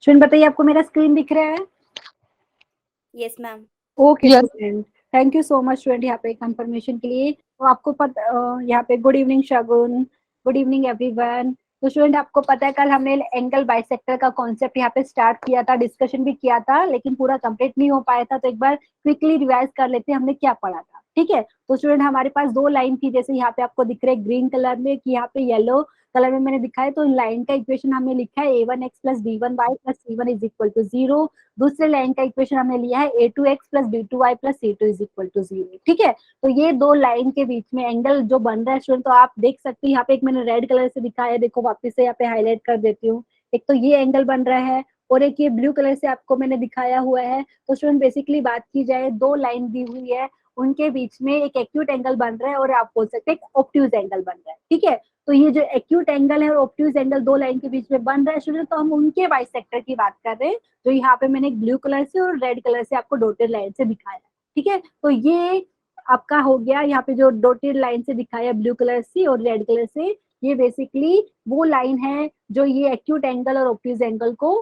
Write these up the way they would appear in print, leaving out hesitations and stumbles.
Student बताइए आपको मेरा स्क्रीन दिख रहा है? Yes ma'am. Okay yes student, thank you so much student यहाँ पे कंफर्मेशन के लिए। तो आपको पता यहाँ पे गुड इवनिंग शगुन, गुड इवनिंग एवरीवन। तो स्टूडेंट आपको पता है कल हमने एंगल बाइसेक्टर का कॉन्सेप्ट यहाँ पे स्टार्ट किया था, डिस्कशन भी किया था, लेकिन पूरा कंप्लीट नहीं हो पाया था। तो एक बार क्विकली रिवाइज कर लेते हैं हमने क्या पढ़ा था, ठीक है। तो स्टूडेंट हमारे पास दो लाइन थी, जैसे यहाँ पे आपको दिख रहा है ग्रीन कलर में कि यहाँ पे येलो कलर में मैंने दिखाया। तो लाइन का इक्वेशन हमने लिखा है a1x plus b1y plus c1 is equal to 0। दूसरे लाइन का इक्वेशन हमने लिया है a2x plus b2y plus c2 is equal to 0, ठीक है। तो ये दो लाइन के बीच में एंगल जो बन रहा है स्टूडेंट, तो आप देख सकते हैं यहाँ पे एक मैंने रेड कलर से दिखाया है, देखो वापस से यहाँ पे हाईलाइट कर देती हूँ। एक तो ये एंगल बन रहा है और एक ये ब्लू कलर से आपको मैंने दिखाया हुआ है। तो स्टूडेंट बेसिकली बात की जाए, दो लाइन दी हुई है, उनके बीच में एक एक्यूट एंगल बन रहा है और आप बोल सकते हैं एक ऑब्ट्यूज एंगल बन रहा है, ठीक है। तो ये जो एक्यूट एंगल है और ऑब्ट्यूज एंगल दो लाइन के बीच में बन रहा है स्टूडेंट, तो हम उनके बाइसेक्टर की बात कर रहे हैं। तो यहाँ पे मैंने एक ब्लू कलर से और रेड कलर से आपको डॉटेड लाइन से दिखाया, ठीक है। तो ये आपका हो गया, यहाँ पे जो डॉटेड लाइन से दिखाया ब्लू कलर से और रेड कलर से, ये बेसिकली वो लाइन है जो ये एक्यूट एंगल और ऑब्ट्यूज एंगल को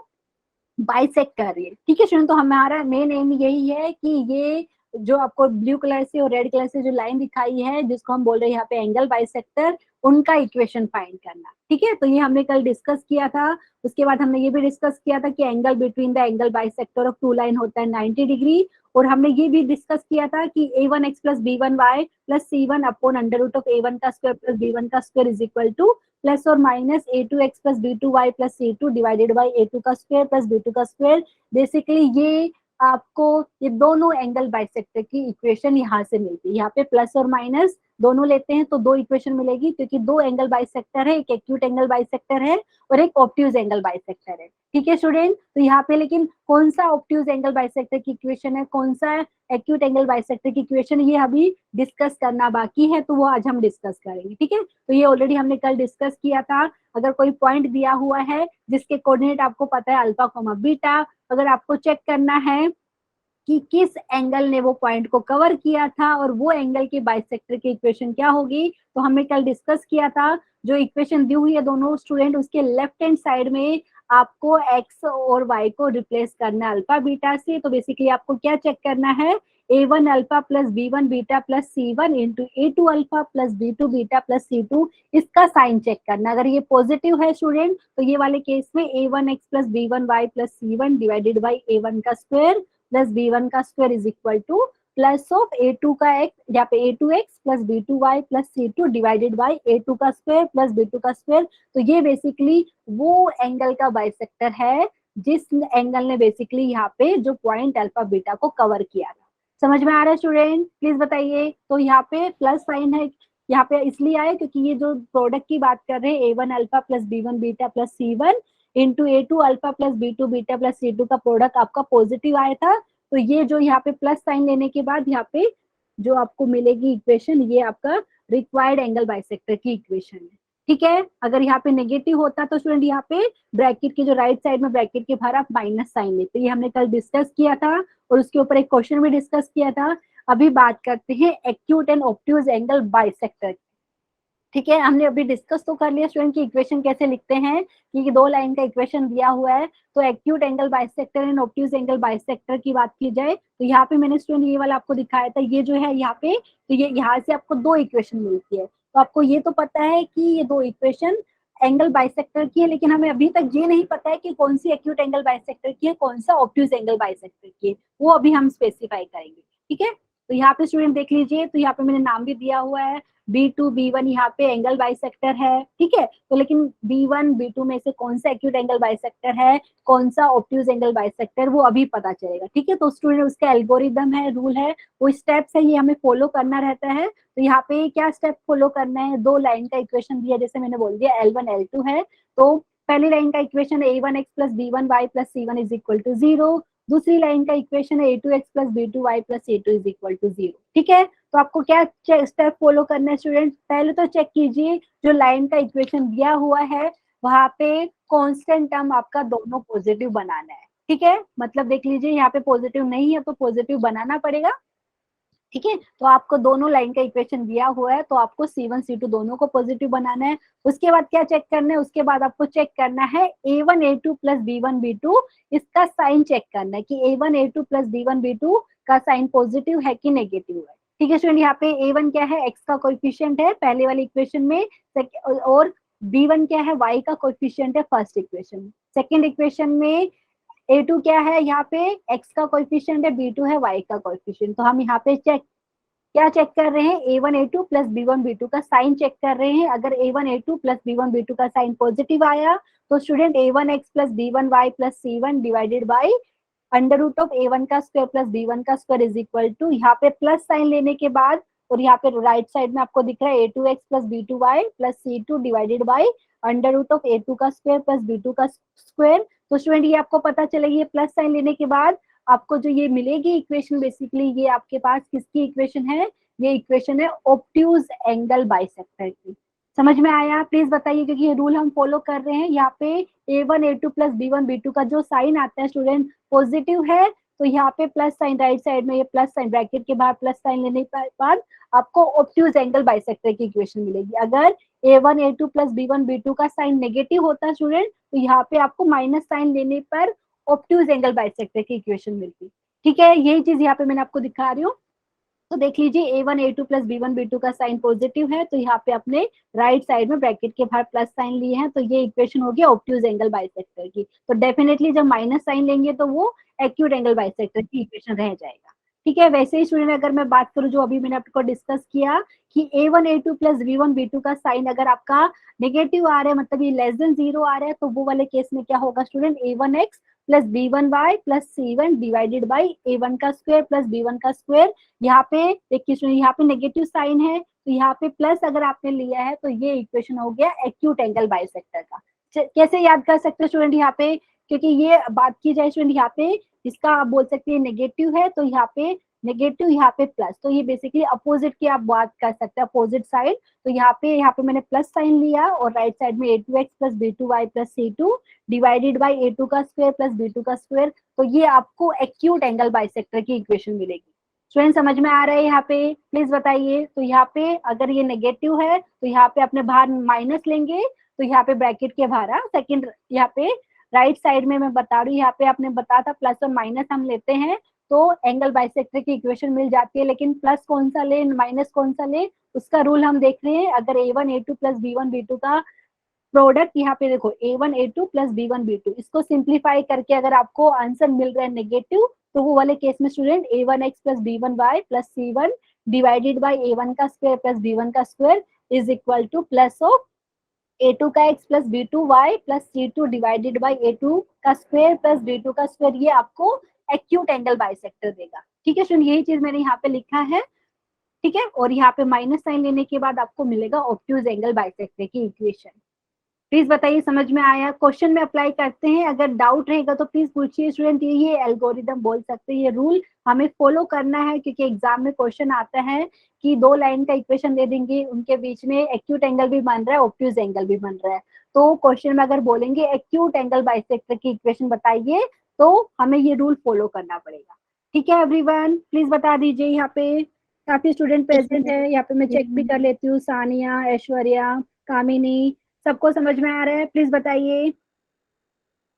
बाइसेक्ट कर रही है, ठीक है स्टूडेंट। तो हमारा मेन एम यही है कि ये जो आपको ब्लू कलर से और रेड कलर से जो लाइन दिखाई है, जिसको हम बोल रहे हैं यहाँ पे एंगल बाइसेक्टर, उनका इक्वेशन फाइंड करना, ठीक है। तो ये हमने कल डिस्कस किया था। उसके बाद हमने ये भी डिस्कस किया था कि angle between the angle bisector of two line होता है 90 डिग्री। और हमने ये भी डिस्कस किया था कि a1x plus b1y plus c1 upon under root of a1 का स्क्वायर प्लस b1 का square is equal to plus और minus a2x plus b2y plus c2 divided by a2 का स्क्वायर प्लस b2 का square. Basically ये आपको ये दोनों angle bisector की इक्वेशन यहाँ से मिलती है। यहाँ पे प्लस और माइनस दोनों लेते हैं तो दो इक्वेशन मिलेगी, क्योंकि दो एंगल बाइसेक्टर है, एक एक्यूट एंगल बाइसेक्टर है और एक ऑब्ट्यूज एंगल बाइसेक्टर है, ठीक है स्टूडेंट। तो यहाँ पे लेकिन कौन सा ऑब्ट्यूज एंगल बाइसेक्टर की इक्वेशन है, कौन सा एक्यूट एंगल बाइसेक्टर की इक्वेशन, ये अभी डिस्कस करना बाकी है, तो वो आज हम डिस्कस करेंगे, ठीक है। तो ये ऑलरेडी हमने कल डिस्कस किया था। अगर कोई पॉइंट दिया हुआ है जिसके कोऑर्डिनेट आपको पता है अल्फा कोमा बीटा, अगर आपको चेक करना है कि किस एंगल ने वो पॉइंट को कवर किया था और वो एंगल की बाइसेक्टर की इक्वेशन क्या होगी, तो हमने कल डिस्कस किया था। जो इक्वेशन दी हुई है दोनों स्टूडेंट, उसके लेफ्ट हैंड साइड में आपको एक्स और वाई को रिप्लेस करना है अल्फा बीटा से। तो बेसिकली आपको क्या चेक करना है, a1 alpha plus b1 beta plus c1 into a2 alpha plus b2 beta plus c2, इसका साइन चेक करना। अगर ये पॉजिटिव है स्टूडेंट, तो ये वाले केस में a1x plus b1y plus c1 divided by a1 का स्क्वायर प्लस b1 का square is equal to plus of a2 का x, यहाँ पे a2x plus b2y plus c2 divided by a2 का स्क्वायर प्लस b2 का square. तो ये basically वो एंगल का बाइसेक्टर है जिस एंगल ने बेसिकली यहाँ पे जो पॉइंट अल्फा बीटा को कवर किया था। समझ में आ रहा है स्टूडेंट, प्लीज बताइए। तो यहाँ पे प्लस साइन है, यहाँ पे इसलिए आया क्योंकि ये जो प्रोडक्ट की बात कर रहे हैं a1 alpha plus b1 beta plus c1 into a2 alpha plus b2 beta plus c2 का प्रोडक्ट आपका पॉजिटिव आया था। तो ये जो यहाँ पे प्लस साइन लेने के बाद यहाँ पे जो आपको मिलेगी इक्वेशन, ये आपका रिक्वायर्ड एंगल बाइसेक्टर की इक्वेशन है, ठीक है। अगर यहाँ पे नेगेटिव होता तो स्टूडेंट यहाँ पे ब्रैकेट के जो राइट साइड में ब्रैकेट के बाहर आप माइनस साइन लेते, ये हमने कल डिस्कस किया था और उसके ऊपर एक क्वेश्चन भी डिस्कस किया था। अभी बात करते हैं acute and obtuse angle bisector, ठीक है। हमने अभी डिस्कस तो कर लिया स्टूडेंट की इक्वेशन कैसे लिखते हैं, कि दो लाइन का इक्वेशन दिया हुआ है। तो acute angle bisector and obtuse angle bisector की बात की जाए तो यहाँ पे मैंने स्टूडेंट ये वाला आपको दिखाया था, ये जो है यहाँ पे, तो ये यहाँ से आपको दो इक्वेशन मिलती है। तो आपको ये तो पता है कि ये दो इक्वेशन एंगल बाइसेक्टर की है, लेकिन हमें अभी तक ये नहीं पता है कि कौन सी एक्यूट एंगल बाइसेक्टर की है, कौन सा ऑब्ट्यूज एंगल बाइसेक्टर की है, वो अभी हम स्पेसिफाई करेंगे, ठीक है। तो यहाँ पे स्टूडेंट देख लीजिए, तो यहाँ पे मैंने नाम भी दिया हुआ है B2 B1 यहाँ पे एंगल बाइसेक्टर है, ठीक है। तो लेकिन B1 B2 में से कौन सा एक्यूट एंगल बाइसेक्टर है, कौन सा ऑब्ट्यूज एंगल बाइसेक्टर, वो अभी पता चलेगा, ठीक है। तो स्टूडेंट उसका एल्गोरिदम है, रूल है, वो स्टेप्स है, ये हमें फॉलो करना रहता है। तो यहाँ पे क्या स्टेप फॉलो करना है, दो लाइन का इक्वेशन दिया, जैसे मैंने बोल दिया L1 L2 है। तो पहली लाइन का इक्वेशन है a1x plus b1y plus c1 is equal to 0। दूसरी लाइन का इक्वेशन है a2x plus b2y plus c2 is equal to 0, ठीक है। तो आपको क्या स्टेप फॉलो करना है स्टूडेंट, पहले तो चेक कीजिए जो लाइन का इक्वेशन दिया हुआ है वहां पे कांस्टेंट टर्म आपका दोनों पॉजिटिव बनाना है, ठीक है। मतलब देख लीजिए यहाँ पे पॉजिटिव नहीं है तो पॉजिटिव बनाना पड़ेगा, ठीक है, तो आपको दोनों लाइन का इक्वेशन दिया हुआ है, तो आपको C1 C2 दोनों को पॉजिटिव बनाना है। उसके बाद क्या चेक करना है, उसके बाद आपको चेक करना है A1 A2 plus B1 B2, इसका साइन चेक करना है कि A1 A2 plus B1 B2 का साइन पॉजिटिव है कि नेगेटिव है। ठीक है स्टूडेंट, यहाँ पे A1 क्या है, x का कोएफिशिएंट है पहले वाले इक्वेशन में, और B1 क्या है, y का कोएफिशिएंट है फर्स्ट इक्वेशन में। सेकेंड इक्वेशन में A2 क्या है, यहाँ पे x का कोएफिशिएंट है, B2 है y का कोएफिशिएंट। तो हम यहाँ पे क्या चेक कर रहे हैं, A1 A2 plus B1 B2 का साइन चेक कर रहे हैं। अगर A1 A2 plus B1 B2 का साइन पॉजिटिव आया तो student A1 x plus B1 y plus C1 divided by under root of A1 का स्क्वायर प्लस B1 का स्क्वायर इज इक्वल टू, यहाँ पे प्लस साइन लेने के बाद, और यहाँ पे राइट साइड में आपको दिख रहा है A2x plus B2y plus C2 divided by under root of A2 का स्क्वायर प्लस B2 का स्क्वायर। तो स्टूडेंट ये आपको पता चलेगी, ये प्लस साइन लेने के बाद आपको जो ये मिलेगी इक्वेशन, बेसिकली ये आपके पास किसकी इक्वेशन है, ये इक्वेशन है ऑब्ट्यूज एंगल बाइसेक्टर की। समझ में आया, प्लीज बताइए, क्योंकि ये रूल हम फॉलो कर रहे हैं। यहाँ पे A1 A2 plus B1 B2 का जो साइन आता है स्टूडेंट पॉजिटिव है, तो यहाँ पे प्लस साइन राइट साइड में, ये प्लस साइन ब्रैकेट के बाहर प्लस साइन लेने के बाद आपको ऑब्ट्यूज एंगल बाइसेक्टर की इक्वेशन मिलेगी। अगर A1 A2 plus B1 B2 का साइन नेगेटिव होता है स्टूडेंट, तो यहाँ पे आपको माइनस साइन लेने पर ऑब्ट्यूज एंगल बाइसेक्टर की इक्वेशन मिलती। ठीक है, यही चीज यहाँ पे मैंने आपको दिखा रही हूँ। तो देख लीजिए A1 A2 plus B1 B2 का साइन पॉजिटिव है, तो यहाँ पे अपने राइट साइड में ब्रैकेट के बाहर प्लस साइन लिए हैं, तो ये इक्वेशन हो गया ऑब्ट्यूज एंगल बाइसेक्टर की। तो डेफिनेटली जब माइनस साइन लेंगे तो वो एक्यूट एंगल बाइसेक्टर की इक्वेशन रह जाएगा। ठीक है, वैसे ही स्टूडेंट अगर मैं बात करूं जो अभी मैंने आपको डिस्कस किया कि A1 A2 plus B1 B2 का साइन अगर आपका नेगेटिव आ रहा है, मतलब ये लेस देन 0 आ रहा है, तो वो वाले केस में क्या होगा student, A1x plus B1y plus C1 divided by A1 का स्क्वायर प्लस B1 का स्क्वायर। यहाँ पे देखिए स्टूडेंट, यहाँ पे नेगेटिव साइन है, तो यहाँ पे प्लस अगर आपने लिया है तो ये इक्वेशन हो गया एक्यूट एंगल बाइसेक्टर का। कैसे याद कर सकते हैं स्टूडेंट यहाँ पे, क्योंकि ये बात की जाए स्टूडेंट यहाँ पे इसका आप बोल सकते हैं नेगेटिव है, तो यहाँ पे नेगेटिव, यहाँ पे प्लस, तो ये बेसिकली अपोजिट की आप बात कर सकते हैं, अपोजिट साइड। तो यहाँ पे मैंने प्लस साइन लिया और राइट साइड में A2x plus B2y plus C2 divided by A2 का स्क्वायर प्लस B2 का स्क्वायर, तो ये आपको एक्यूट एंगल बाइसेक्टर की इक्वेशन मिलेगी। स्टूडेंट समझ में आ रहा है यहाँ पे, प्लीज बताइए। तो यहाँ पे अगर ये नेगेटिव है तो यहाँ पे अपने बाहर माइनस लेंगे, तो यहाँ पे ब्रैकेट के बाहर सेकंड, यहाँ पे राइट साइड में मैं बता रही हूँ, यहाँ पे आपने बताया था प्लस और माइनस हम लेते हैं तो एंगल बाइसेक्टर की इक्वेशन मिल जाती है, लेकिन प्लस कौन सा ले माइनस कौन सा ले उसका रूल हम देख रहे हैं। अगर A1 A2 plus B1 B2 का प्रोडक्ट, यहाँ पे देखो A1 A2 plus B1 B2, इसको सिंप्लीफाई करके अगर आपको आंसर मिल रहा है नेगेटिव, तो वो वाले केस में student A1x plus B1y plus C1 divided by A1 का स्क्वायर प्लस B1 का square is equal to plus of A2 का x plus B2y plus C2 divided by A2 का स्क्वायर प्लस B2 का square, ये आपको acute angle bisector देगा। ठीक है स्टूडेंट, यही चीज मैंने यहाँ पे लिखा है। ठीक है, और यहाँ पे माइनस साइन लेने के बाद आपको मिलेगा ऑब्ट्यूज एंगल बाइसेक्टर की इक्वेशन। प्लीज बताइए समझ में आया, क्वेश्चन में अप्लाई करते हैं, अगर डाउट रहेगा तो प्लीज पूछिए स्टूडेंट। ये एल्गोरिदम बोल सकते हैं, ये रूल हमें फॉलो करना है, क्योंकि एग्जाम में क्वेश्चन आता है कि दो लाइन का इक्वेशन दे देंगे, उनके बीच में एक्यूट एंगल भी बन रहा है, ऑब्ट्यूज एंगल भी बन रहा है। तो क्वेश्चन में अगर बोलेंगे एक्यूट एंगल बाइसेक्टर की इक्वेशन बताइए, तो हमें ये रूल फॉलो करना पड़ेगा। ठीक है एवरीवन, प्लीज बता दीजिए। यहाँ पे काफी स्टूडेंट प्रेजेंट है, यहाँ पे मैं चेक भी कर लेती हूँ, सानिया, ऐश्वर्या, कामिनी, सबको समझ में आ रहा है, प्लीज बताइए।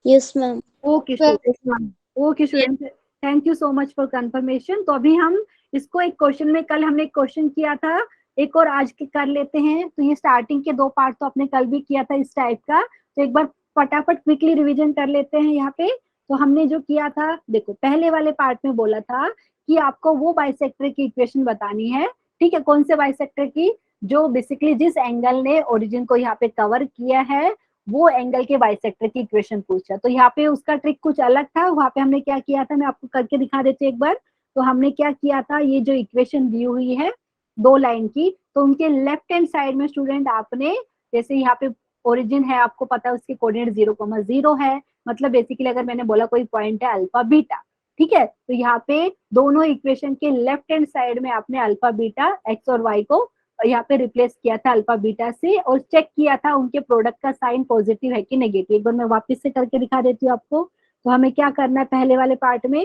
Yes ma'am. Okay student, okay student, thank you so much for confirmation. तो अभी हम इसको एक क्वेश्चन में, कल हमने एक क्वेश्चन किया था, एक और आज के कर लेते हैं। तो ये स्टार्टिंग के दो पार्ट तो आपने कल भी किया था इस टाइप का, तो एक बार फटाफट क्विकली रिवीजन कर लेते हैं यहाँ पे। तो हमने जो किया था, देखो पहले वाले पार्ट में बोला था कि आपको वो बाइसेक्टर की इक्वेशन बतानी है। ठीक है, कौन से बाइसेक्टर की, जो बेसिकली जिस एंगल ने ओरिजिन को यहाँ पे कवर किया है, वो एंगल के बाइसेक्टर की इक्वेशन पूछा। तो यहाँ पे उसका ट्रिक कुछ अलग था, वहां पे हमने क्या किया था, मैं आपको करके दिखा देती हूँ एक बार। तो हमने क्या किया था, ये जो इक्वेशन दी हुई है दो लाइन की, तो उनके लेफ्ट हैंड साइड में स्टूडेंट आपने, जैसे यहाँ पे ओरिजिन है, आपको पता है उसके कोऑर्डिनेट 0,0 है, मतलब बेसिकली अगर मैंने बोला कोई पॉइंट है अल्फा बीटा। ठीक है, तो यहाँ पे दोनों इक्वेशन के लेफ्ट हैंड साइड में आपने अल्फा बीटा एक्स और वाई को यहाँ पे रिप्लेस किया था अल्फा बीटा से, और चेक किया था उनके प्रोडक्ट का साइन पॉजिटिव है कि नेगेटिव। एक बार मैं वापस से करके दिखा देती हूँ आपको। तो हमें क्या करना है, पहले वाले पार्ट में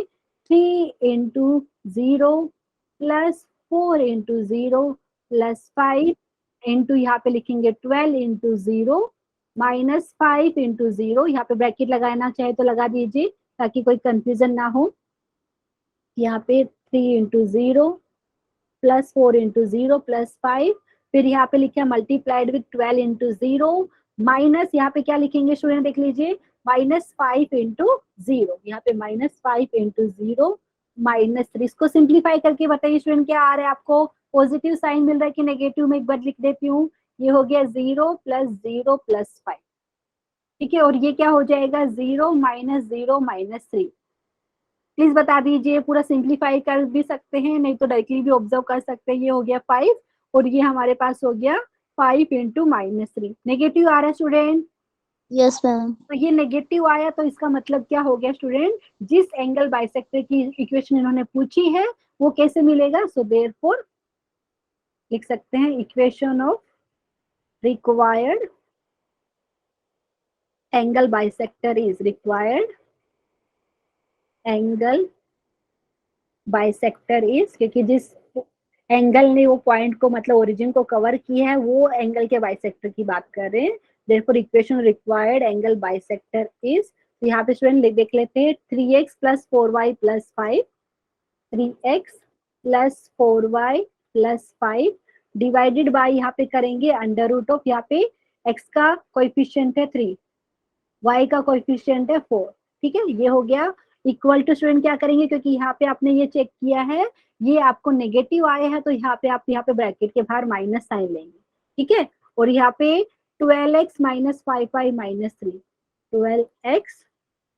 3 × 0 प्लस 4 इंटू 0 प्लस 5 इंटू यहाँ पे लिखेंगे 12 इंटू 0 माइनस 5 इंटू 0, यहाँ पे ब्रैकेट लगाना चाहे तो लगा दीजिए ताकि कोई कंफ्यूजन ना हो। यहाँ पे 3 इंटू 0 प्लस 4 इंटू 0 प्लस 5, फिर यहाँ पे लिखा मल्टीप्लाइड विथ 12 इंटू 0 माइनस, यहाँ पे क्या लिखेंगे स्टूडेंट देख लीजिए, माइनस 5 इंटू 0, यहाँ पे माइनस 5 इंटू 0 माइनस 3। इसको सिंप्लीफाई करके बताइए स्टूडेंट क्या आ रहा है आपको, पॉजिटिव साइन मिल रहा है कि नेगेटिव में, एक बार लिख देती हूँ। ये हो गया 0 प्लस 0 प्लस 5, ठीक है, और ये क्या हो जाएगा 0 माइनस 3। प्लीज बता दीजिए, पूरा सिंप्लीफाई कर भी सकते हैं, नहीं तो डायरेक्टली भी ऑब्जर्व कर सकते हैं। ये हो गया 5 और ये हमारे पास हो गया 5 इंटू -3। नेगेटिव आ रहा है स्टूडेंट, Yes, ma'am. तो ये नेगेटिव आया तो इसका मतलब क्या हो गया स्टूडेंट, जिस एंगल बाइसेक्टर की इक्वेशन इन्होंने पूछी है वो कैसे मिलेगा। सो देयरफॉर लिख सकते हैं equation of required angle bisector is required angle bisector is, क्योंकि जिस एंगल ने वो पॉइंट को मतलब ओरिजिन को कवर किया है वो एंगल के बाइसेक्टर की बात कर रहे हैं। Therefore equation required angle bisector is, तो यहाँ पे स्टूडेंट देख लेते हैं 3x plus 4y plus 5, 3x plus 4y plus 5 divided bye, यहाँ पे करेंगे अंडर रूट ऑफ, यहाँ पे x का कोएफिशिएंट है 3, y का कोएफिशिएंट है 4, ठीक है, ये हो गया इक्वल टू। स्टूडेंट क्या करेंगे, क्योंकि यहाँ पे आपने ये चेक किया है ये आपको नेगेटिव आए हैं, तो यहाँ पे आप यहाँ पे ब्रैकेट के बाहर माइनस साइन लेंगे, ठीक है, और यहाँ पे 12x minus 5y minus 3, 12x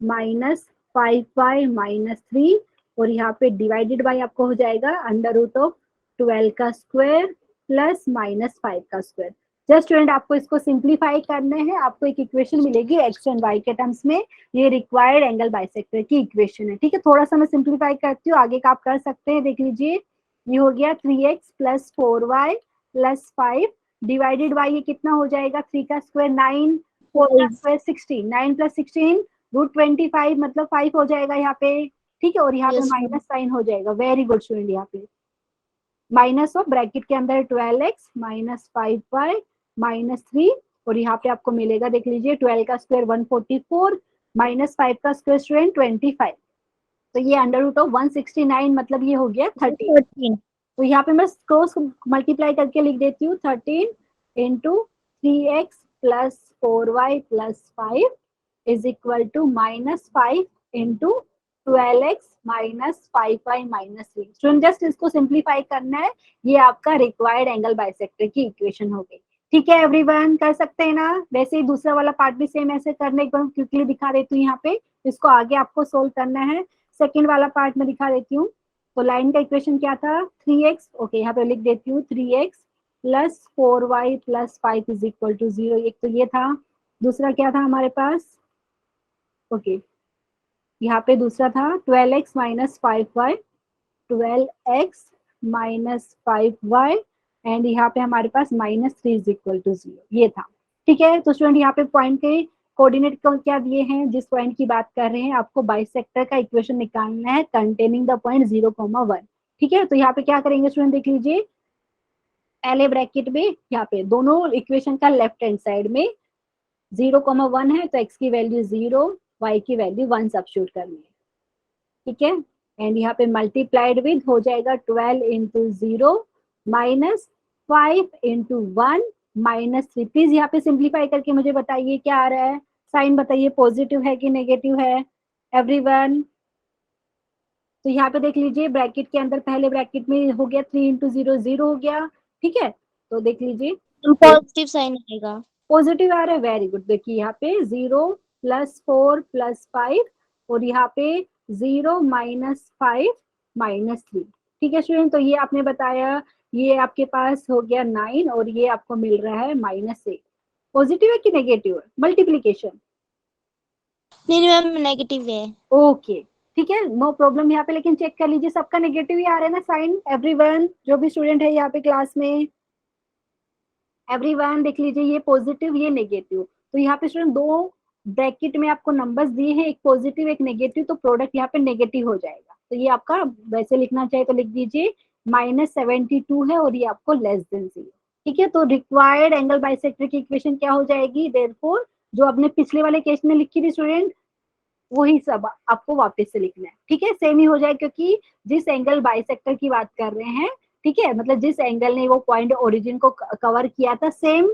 minus 5y minus 3, और यहाँ पे डिवाइडेड बाय आपको हो जाएगा अंडर रूट ऑफ 12 का स्क्वायर प्लस माइनस 5 का स्क्वायर। जस्ट स्टूडेंट आपको इसको सिंप्लीफाई करना है, आपको एक इक्वेशन मिलेगी एक्स एंड वाई के टर्म्स में, ये रिक्वायर्ड एंगल बाइसेक्टर की इक्वेशन है, ठीक है। थोड़ा सा मैं सिंप्लीफाई करती हूँ, आगे का आप कर सकते हैं। देख लीजिए ये हो गया 3x plus 4y plus 5 divided by ये कितना हो जाएगा 3 का स्क्वायर 9, 4 का स्क्वायर 16, 9 प्लस 16 रूट 25 मतलब 5 हो जाएगा यहाँ पे, ठीक है, और यहाँ पे Yes, माइनस साइन हो जाएगा। वेरी गुड स्टूडेंट, यहाँ पे माइनस ऑफ ब्रैकेट के अंदर 12x माइनस 5y माइनस 3, और यहाँ पे आपको मिलेगा देख लीजिए 12 का स्क्वायर 144 माइनस 5 का स्क्वायर स्टूडेंट 25, तो ये अंडर रूट ऑफ 169 मतलब ये हो गया 13। 13. तो यहाँ पे मैं क्रॉस मल्टीप्लाई करके लिख देती हूँ 13 into 3x plus 4y plus 5 is equal to minus 5 into 12x minus 5y minus 3। Student just इसको सिंप्लीफाई करना है, ये आपका रिक्वायर्ड एंगल बाइसेक्टर की इक्वेशन हो गई, ठीक है एवरीवन, कर सकते हैं ना। वैसे ही दूसरा वाला पार्ट भी सेम ऐसे करने, एक बार क्विकली दिखा देती हूँ यहाँ पे, इसको आगे आपको सोल्व करना है। सेकेंड वाला पार्ट में दिखा देती हूँ। तो लाइन का इक्वेशन क्या था 3x, ओके यहाँ पे लिख देती हूँ 3x plus 4y plus 5 is equal to 0, एक तो ये था। दूसरा क्या था हमारे पास, ओके यहाँ पे दूसरा था 12x minus 5y, 12x minus 5y and यहाँ पे हमारे पास माइनस 3 इज इक्वल टू 0, ये था, ठीक है। तो स्टूडेंट यहाँ पे पॉइंट के कोऑर्डिनेट को क्या दिए हैं, जिस पॉइंट की बात कर रहे हैं आपको बाइसेक्टर का इक्वेशन निकालना है कंटेनिंग द पॉइंट 0,1, ठीक है। तो यहाँ पे क्या करेंगे स्टूडेंट देख लीजिए, पहले ब्रैकेट में यहाँ पे दोनों इक्वेशन का लेफ्ट हैंड साइड में 0,1 है, तो x की वैल्यू 0, y की वैल्यू 1 सब्स्टिट्यूट करनी है, ठीक है, एंड यहाँ पे मल्टीप्लाइड विद हो जाएगा 12 into 0 minus 5 into 1 minus 3। Please यहाँ पे सिंप्लीफाई करके मुझे बताइए क्या आ रहा है, साइन बताइए पॉजिटिव है कि नेगेटिव है एवरीवन। तो यहाँ पे देख लीजिए ब्रैकेट के अंदर पहले ब्रैकेट में हो गया 3 इंटू 0 0 हो गया, ठीक है। तो देख लीजिए पॉजिटिव साइन आएगा, पॉजिटिव आ रहा है, वेरी गुड। देखिए यहाँ पे 0 प्लस 4 प्लस 5 और यहाँ पे 0 माइनस 5 माइनस 3, ठीक है स्टूडेंट। तो ये आपने बताया, ये आपके पास हो गया 9 और ये आपको मिल रहा है -1। पॉजिटिव है कि नेगेटिव है मल्टीप्लीकेशन, नहीं मैम नेगेटिव है। ओके ठीक है, नो प्रॉब्लम। यहाँ पे लेकिन चेक कर लीजिए सबका नेगेटिव ही आ रहा है ना साइन, एवरीवन जो भी स्टूडेंट है यहाँ पे क्लास में, एवरीवन देख लीजिए ये पॉजिटिव ये नेगेटिव। तो यहाँ पे स्टूडेंट दो ब्रैकेट में आपको नंबर्स दिए हैं, एक पॉजिटिव एक नेगेटिव, तो प्रोडक्ट यहाँ पे नेगेटिव हो जाएगा। तो ये आपका वैसे लिखना चाहिए तो लिख दीजिए -72 है और ये आपको लेस देन 0। ठीक है, तो रिक्वायर्ड एंगल बाइसेक्टर की इक्वेशन क्या हो जाएगी, देयरफॉर जो आपने पिछले वाले केस में लिखी थी स्टूडेंट, वही सब आपको वापस से लिखना है। ठीक है, सेम ही हो जाए, क्योंकि जिस एंगल बाइसेक्टर की बात कर रहे हैं, ठीक है, मतलब जिस एंगल ने वो पॉइंट ओरिजिन को कवर किया था, सेम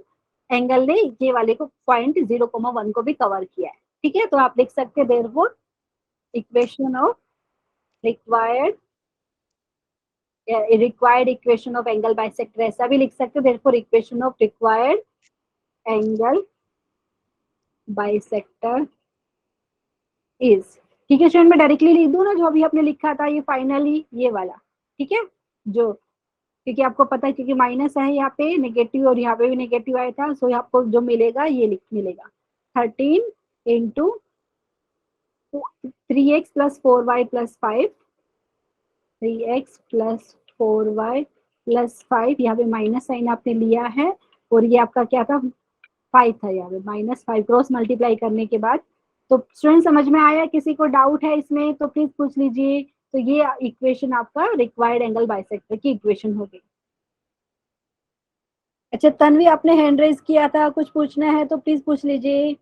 एंगल ने ये वाले को पॉइंट 0,1 को भी कवर किया है। ठीक है, तो आप लिख सकते हैं therefore equation of required equation of angle bisector, ऐसा भी लिख सकते हो, therefore equation of required angle bisector is. ठीक है स्टूडेंट, मैं डायरेक्टली लिख दूं ना जो अभी आपने लिखा था, ये फाइनली ये वाला। ठीक है, जो क्योंकि आपको पता है क्योंकि माइनस है यहाँ पे नेगेटिव और यहाँ पे भी नेगेटिव आया था, सो आपको जो मिलेगा ये लिख मिलेगा 13 into 3x plus 4y plus 5, 3x plus 4y plus 5, यहाँ पे माइनस साइन आपने लिया है और ये आपका क्या था 5 था, यहाँ पे -5 क्रॉस मल्टीप्लाई करने के बाद। तो स्टूडेंट समझ में आया, किसी को डाउट है इसमें तो प्लीज पूछ लीजिए। तो ये इक्वेशन आपका रिक्वायर्ड एंगल बाइसेक्टर की इक्वेशन हो गई। अच्छा तन्वी, आपने हैंड रेज किया था, कुछ पूछना है तो प्लीज पूछ लीजिए,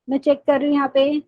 मैं चेक कर रही हूँ यहाँ पे।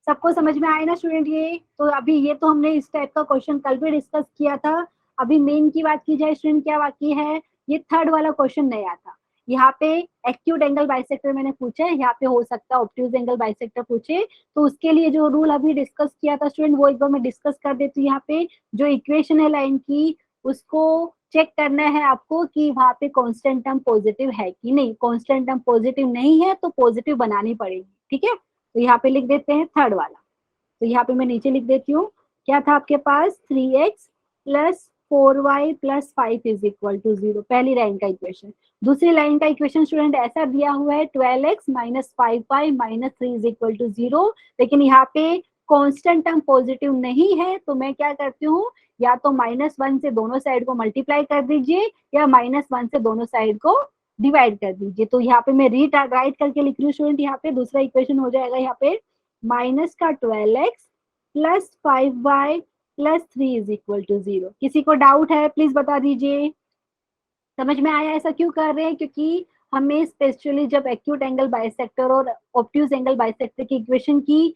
सबको समझ में आए ना स्टूडेंट? ये तो अभी ये तो हमने इस टाइप का क्वेश्चन कल भी डिस्कस किया था। अभी मेन की बात की जाए स्टूडेंट, क्या बाकी है, ये थर्ड वाला क्वेश्चन नया था। यहाँ पे एक्यूट एंगल बाइसेक्टर मैंने पूछा है, यहाँ पे हो सकता है ऑब्ट्यूज एंगल बाइसेक्टर पूछे, तो उसके लिए जो रूल अभी डिस्कस किया था स्टूडेंट, वो एक बार मैं डिस्कस कर देती हूँ। यहाँ पे जो इक्वेशन है लाइन की, उसको चेक करना है आपको कि वहां पे कांस्टेंट टर्म पॉजिटिव है कि नहीं। कांस्टेंट टर्म पॉजिटिव नहीं है तो पॉजिटिव बनानी पड़ेगी। ठीक है, तो यहाँ पे लिख देते हैं थर्ड वाला। तो यहाँ पे मैं नीचे लिख देती हूँ, क्या था आपके पास 3x plus 4y plus 5 is equal to 0, पहली लाइन का इक्वेशन। दूसरी लाइन का इक्वेशन स्टूडेंट ऐसा दिया हुआ है 12x minus 5y minus 3 is equal to 0, लेकिन यहाँ पे कांस्टेंट टर्म पॉजिटिव नहीं है, तो मैं क्या करती हूँ, या तो -1 से दोनों साइड को मल्टीप्लाई कर दीजिए या -1 से दोनों साइड को डिवाइड कर दीजिए। तो यहाँ पे मैं राइट करके लिख रही हूँ स्टूडेंट, यहाँ पे दूसरा इक्वेशन हो जाएगा यहाँ पे माइनस का 12x plus 5y plus 3 is equal to 0। किसी को डाउट है प्लीज बता दीजिए, समझ में आया ऐसा क्यों कर रहे हैं, क्योंकि हमें स्पेशली जब एक्यूट एंगल बाइसेक्टर और ऑब्ट्यूज एंगल बाइसेक्टर की इक्वेशन की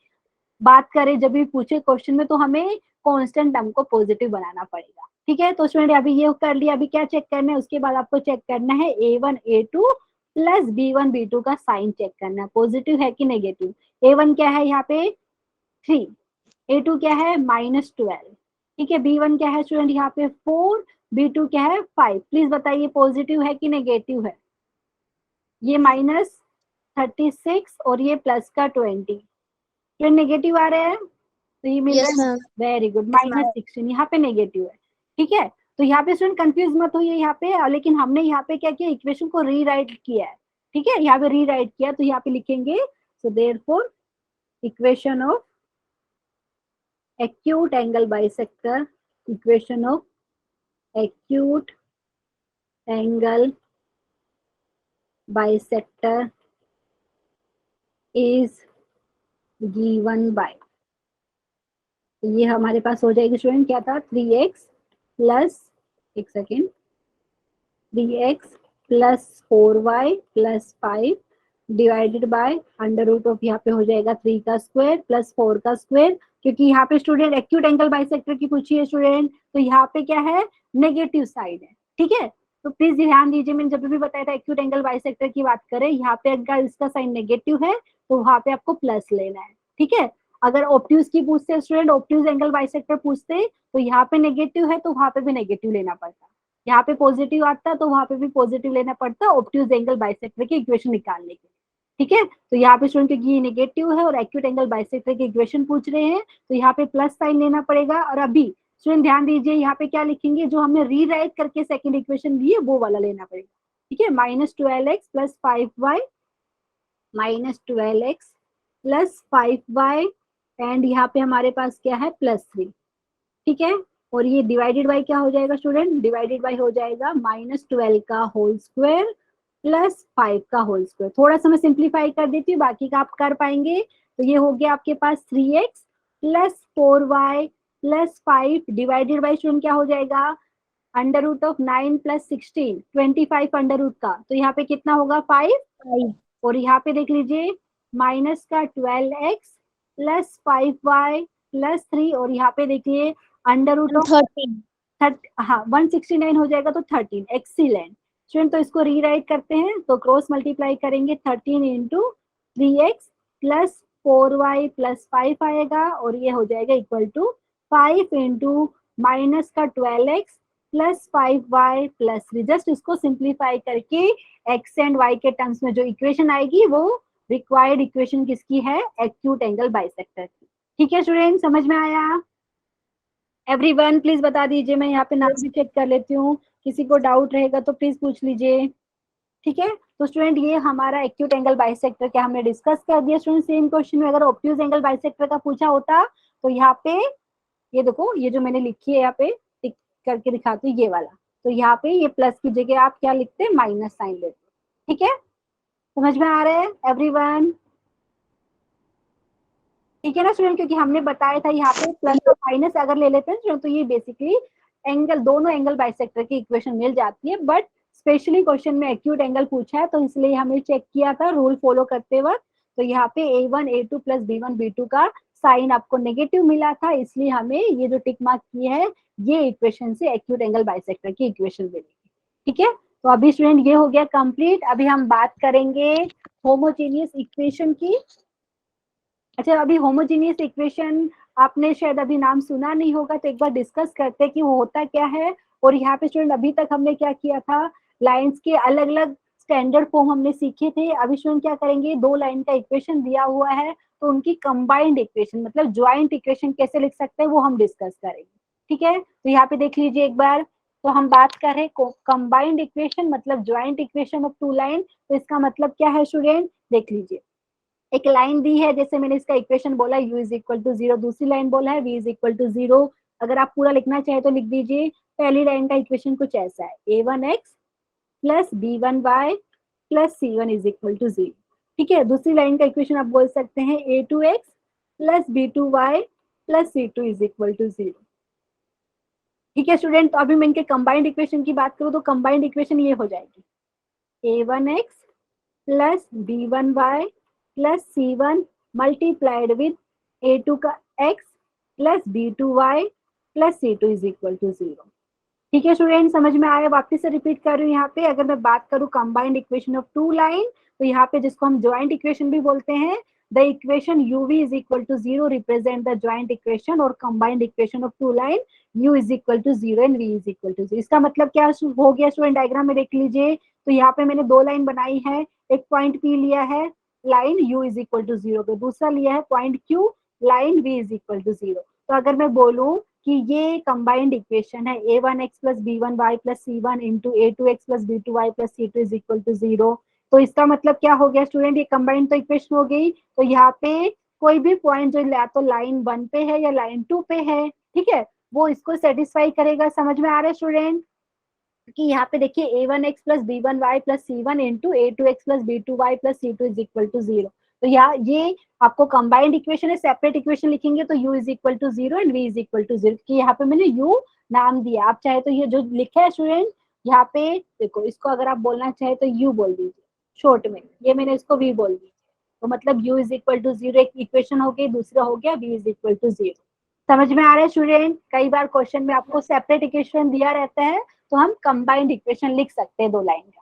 बात करें, जब भी पूछे क्वेश्चन में, तो हमें कांस्टेंट टर्म को पॉजिटिव बनाना पड़ेगा। ठीक है, तो स्टूडेंट अभी ये कर लिया, अभी क्या चेक करना है, उसके बाद आपको चेक करना है a1 a2 plus b1 b2 का साइन चेक करना है, पॉजिटिव है कि नेगेटिव। a1 क्या है यहाँ पे 3, a2 क्या है -12, ठीक है, b1 क्या है स्टूडेंट यहाँ पे 4, b2 क्या है 5। प्लीज बताइए पॉजिटिव है कि नेगेटिव है, ये -36 और ये प्लस का 20, तो नेगेटिव आ रहे हैं, तो ये मिल रहा यस है मैम। वेरी गुड -16, यहाँ पे नेगेटिव है। ठीक है, तो यहाँ पे स्टूडेंट कंफ्यूज मत होइए यहाँ पे, लेकिन हमने यहाँ पे क्या किया, इक्वेशन को रीराइट किया है। ठीक है, यहाँ पे रीराइट किया, तो यहाँ पे लिखेंगे so therefore equation of acute angle bisector, equation of acute angle bisector is given by, ये हमारे पास हो जाएगी स्टूडेंट, क्या था 3x प्लस, एक second, 3x plus 4y plus 5 divided by under root of, यहाँ पे हो जाएगा 3 का स्क्वायर प्लस 4 का स्क्वायर, क्योंकि यहाँ पे स्टूडेंट एक्यूट एंगल बाइसेक्टर की पूछी है स्टूडेंट, तो यहाँ पे क्या है नेगेटिव साइड है। ठीक है, तो प्लीज ध्यान दीजिए, मैंने जब भी बताया था एक्यूट एंगल बाइसेक्टर की बात करें, यहाँ पे अगर इसका साइन नेगेटिव है तो वहां पे आपको प्लस लेना है। ठीक है, अगर ऑब्ट्यूज की पूछते स्टूडेंट, ऑब्ट्यूज एंगल बाइसेक्टर पूछते तो यहाँ पे नेगेटिव है तो वहां पे भी नेगेटिव लेना पड़ता, यहाँ पे पॉजिटिव आता तो वहां पे भी पॉजिटिव लेना पड़ता ऑब्ट्यूज एंगल बाइसेक्टर की इक्वेशन निकालने के लिए। ठीक है, तो यहाँ पे स्टूडेंट क्योंकि ये नेगेटिव है और एक्यूट एंगल बाइसेक्टर की इक्वेशन पूछ रहे हैं, तो यहाँ पे प्लस साइन लेना पड़ेगा। और अभी स्टूडेंट ध्यान दीजिए, यहाँ पे क्या लिखेंगे, जो हमने रीराइट करके सेकंड इक्वेशन ली है वो वाला लेना पड़ेगा। ठीक है, -12x plus 5y -12x plus 5y and यहाँ पे हमारे पास क्या है +3। ठीक है, और ये डिवाइडेड बाय क्या हो जाएगा स्टूडेंट, डिवाइडेड बाय हो जाएगा -12 का होल स्क्वायर प्लस 5 का होल स्क्वायर। थोड़ा सा मैं सिंप्लीफाई कर देती हूँ, बाकी का आप कर पाएंगे। तो ये हो गया आपके पास 3x plus 4y plus 5 divided by student क्या हो जाएगा, under root of 9 plus 16, 25 under root का, तो यहाँ पे कितना होगा 5। 5 और यहाँ पे देख लीजिए माइनस का 12x प्लस 5y प्लस 3, और यहाँ पे देखिए अंडर रूट ऑफ 13 हाँ 169 हो जाएगा तो 13। एक्सीलेंट स्टूडेंट, तो इसको रीराइट करते हैं, तो क्रॉस मल्टीप्लाई करेंगे 13 into 3x plus 4y plus 5 आएगा, और ये हो जाएगा इक्वल टू 5 इंटू माइनस का 12x plus 5y plus 3। Just इसको सिंप्लीफाई करके x एंड y के टर्म्स में जो इक्वेशन आएगी वो रिक्वायर्ड इक्वेशन किसकी है, एक्यूट एंगल बाइसेक्टर की। ठीक है स्टूडेंट, समझ में आया? एवरीवन प्लीज बता दीजिए, मैं यहाँ पे नाम भी चेक कर लेती हूँ, किसी को डाउट रहेगा तो प्लीज पूछ लीजिए। ठीक है, तो स्टूडेंट ये हमारा एक्यूट एंगल बाइसेक्टर क्या हमने डिस्कस कर दिया। स्टूडेंट सेम क्वेश्चन में अगर ऑब्ट्यूज एंगल बाइसेक्टर का पूछा होता तो यहाँ पे ये देखो, ये जो मैंने लिखी है यहाँ पे टिक करके दिखाती हूँ ये वाला, तो यहाँ पे ये प्लस की जगह आप क्या लिखते, माइनस साइन लेते। ठीक है, समझ में आ रहा है एवरीवन? ठीक है ना स्टूडेंट, क्योंकि हमने बताया था यहाँ पे प्लस और माइनस अगर ले लेते हैं तो ये बेसिकली एंगल, दोनों एंगल बाइसेक्टर की इक्वेशन मिल जाती है, बट स्पेशली क्वेश्चन में एक्यूट एंगल पूछा है तो इसलिए हमने चेक किया था रूल फॉलो करते वक्त, तो यहाँ पे a1 a2 plus b1 b2 का साइन आपको नेगेटिव मिला था, इसलिए हमें ये जो टिक मार्क की है ये इक्वेशन से एक्यूट एंगल बाइसेक्टर की इक्वेशन मिलेगी। ठीक है, तो अभी स्टूडेंट ये हो गया कंप्लीट। अभी हम बात करेंगे होमोजेनियस इक्वेशन की। अच्छा, अभी होमोजीनियस इक्वेशन आपने शायद अभी नाम सुना नहीं होगा, तो एक बार डिस्कस करते हैं कि वो होता क्या है। और यहाँ पे स्टूडेंट अभी तक हमने क्या किया था, लाइंस के अलग अलग स्टैंडर्ड फॉर्म हमने सीखे थे। अभी स्टूडेंट क्या करेंगे, दो लाइन का इक्वेशन दिया हुआ है तो उनकी कंबाइंड इक्वेशन मतलब ज्वाइंट इक्वेशन कैसे लिख सकते हैं वो हम डिस्कस करेंगे। ठीक है, तो यहाँ पे देख लीजिए एक बार, तो हम बात कर रहे हैं कंबाइंड इक्वेशन मतलब joint equation of two line. तो इसका मतलब क्या है स्टूडेंट, देख लीजिए, एक लाइन दी है, जैसे मैंने इसका इक्वेशन बोला u इज इक्वल टू 0, दूसरी लाइन बोला है v इज इक्वल टू 0। अगर आप पूरा लिखना चाहे तो लिख दीजिए। पहली लाइन का इक्वेशन कुछ ऐसा है, a1x plus b1y plus c1 is equal to 0। ठीक है, दूसरी लाइन का इक्वेशन आप बोल सकते हैं a2x plus b2y plus c2 is equal to 0। ठीक है स्टूडेंट, तो अभी मैं इनके कंबाइंड इक्वेशन की बात करूं तो कंबाइंड इक्वेशन ये हो जाएगी a1x plus b1y plus c1 multiplied with a2 का x plus b2y plus c2 is equal to 0। ठीक है स्टूडेंट, समझ में आया? वापस से रिपीट कर रही हूँ। यहाँ पे अगर मैं बात करूँ combined equation of two line, तो यहाँ पे जिसको हम ज्वाइंट इक्वेशन भी बोलते हैं, the equation uv is equal to 0 represent the joint equation, और combined equation of two line u is equal to 0 and v is equal to 0। इसका मतलब क्या हो गया स्टूडेंट, डायग्राम में देख लीजिए, तो यहाँ पे मैंने दो लाइन बनाई है, एक पॉइंट P लिया है line u is equal to 0 पे, दूसरा लिया है point Q line v is equal to 0। तो अगर मैं बोलूं कि ये कंबाइंड इक्वेशन है a1x plus b1y plus c1 into a2x plus b2y plus c2 is equal to 0, तो इसका मतलब क्या हो गया स्टूडेंट, ये कंबाइंड तो इक्वेशन हो गई। तो यहाँ पे कोई भी पॉइंट जो या तो लाइन 1 पे है या लाइन 2 पे है, ठीक है, वो इसको सेटिस्फाई करेगा। समझ में आ रहा है स्टूडेंट? कि यहाँ पे देखिए a1x plus b1y plus c1 into a2x plus b2y plus c2 is equal to 0। तो यहाँ ये आपको कंबाइंड इक्वेशन है, सेपरेट इक्वेशन लिखेंगे तो u is equal to 0 and v is equal to 0, कि यहाँ पे मैंने u नाम दिया। आप चाहे तो ये जो लिखा है स्टूडेंट यहाँ पे देखो, इसको अगर आप बोलना चाहे तो u बोल दीजिए शॉर्ट में, ये मैंने इसको v बोल दी, तो मतलब u इज इक्वल टू 0 एक इक्वेशन हो गई, दूसरा हो गया v इज इक्वल टू 0। समझ में आ रहा है स्टूडेंट? कई बार क्वेश्चन में आपको सेपरेट इक्वेशन दिया रहता है तो हम कंबाइंड इक्वेशन लिख सकते हैं दो लाइन का।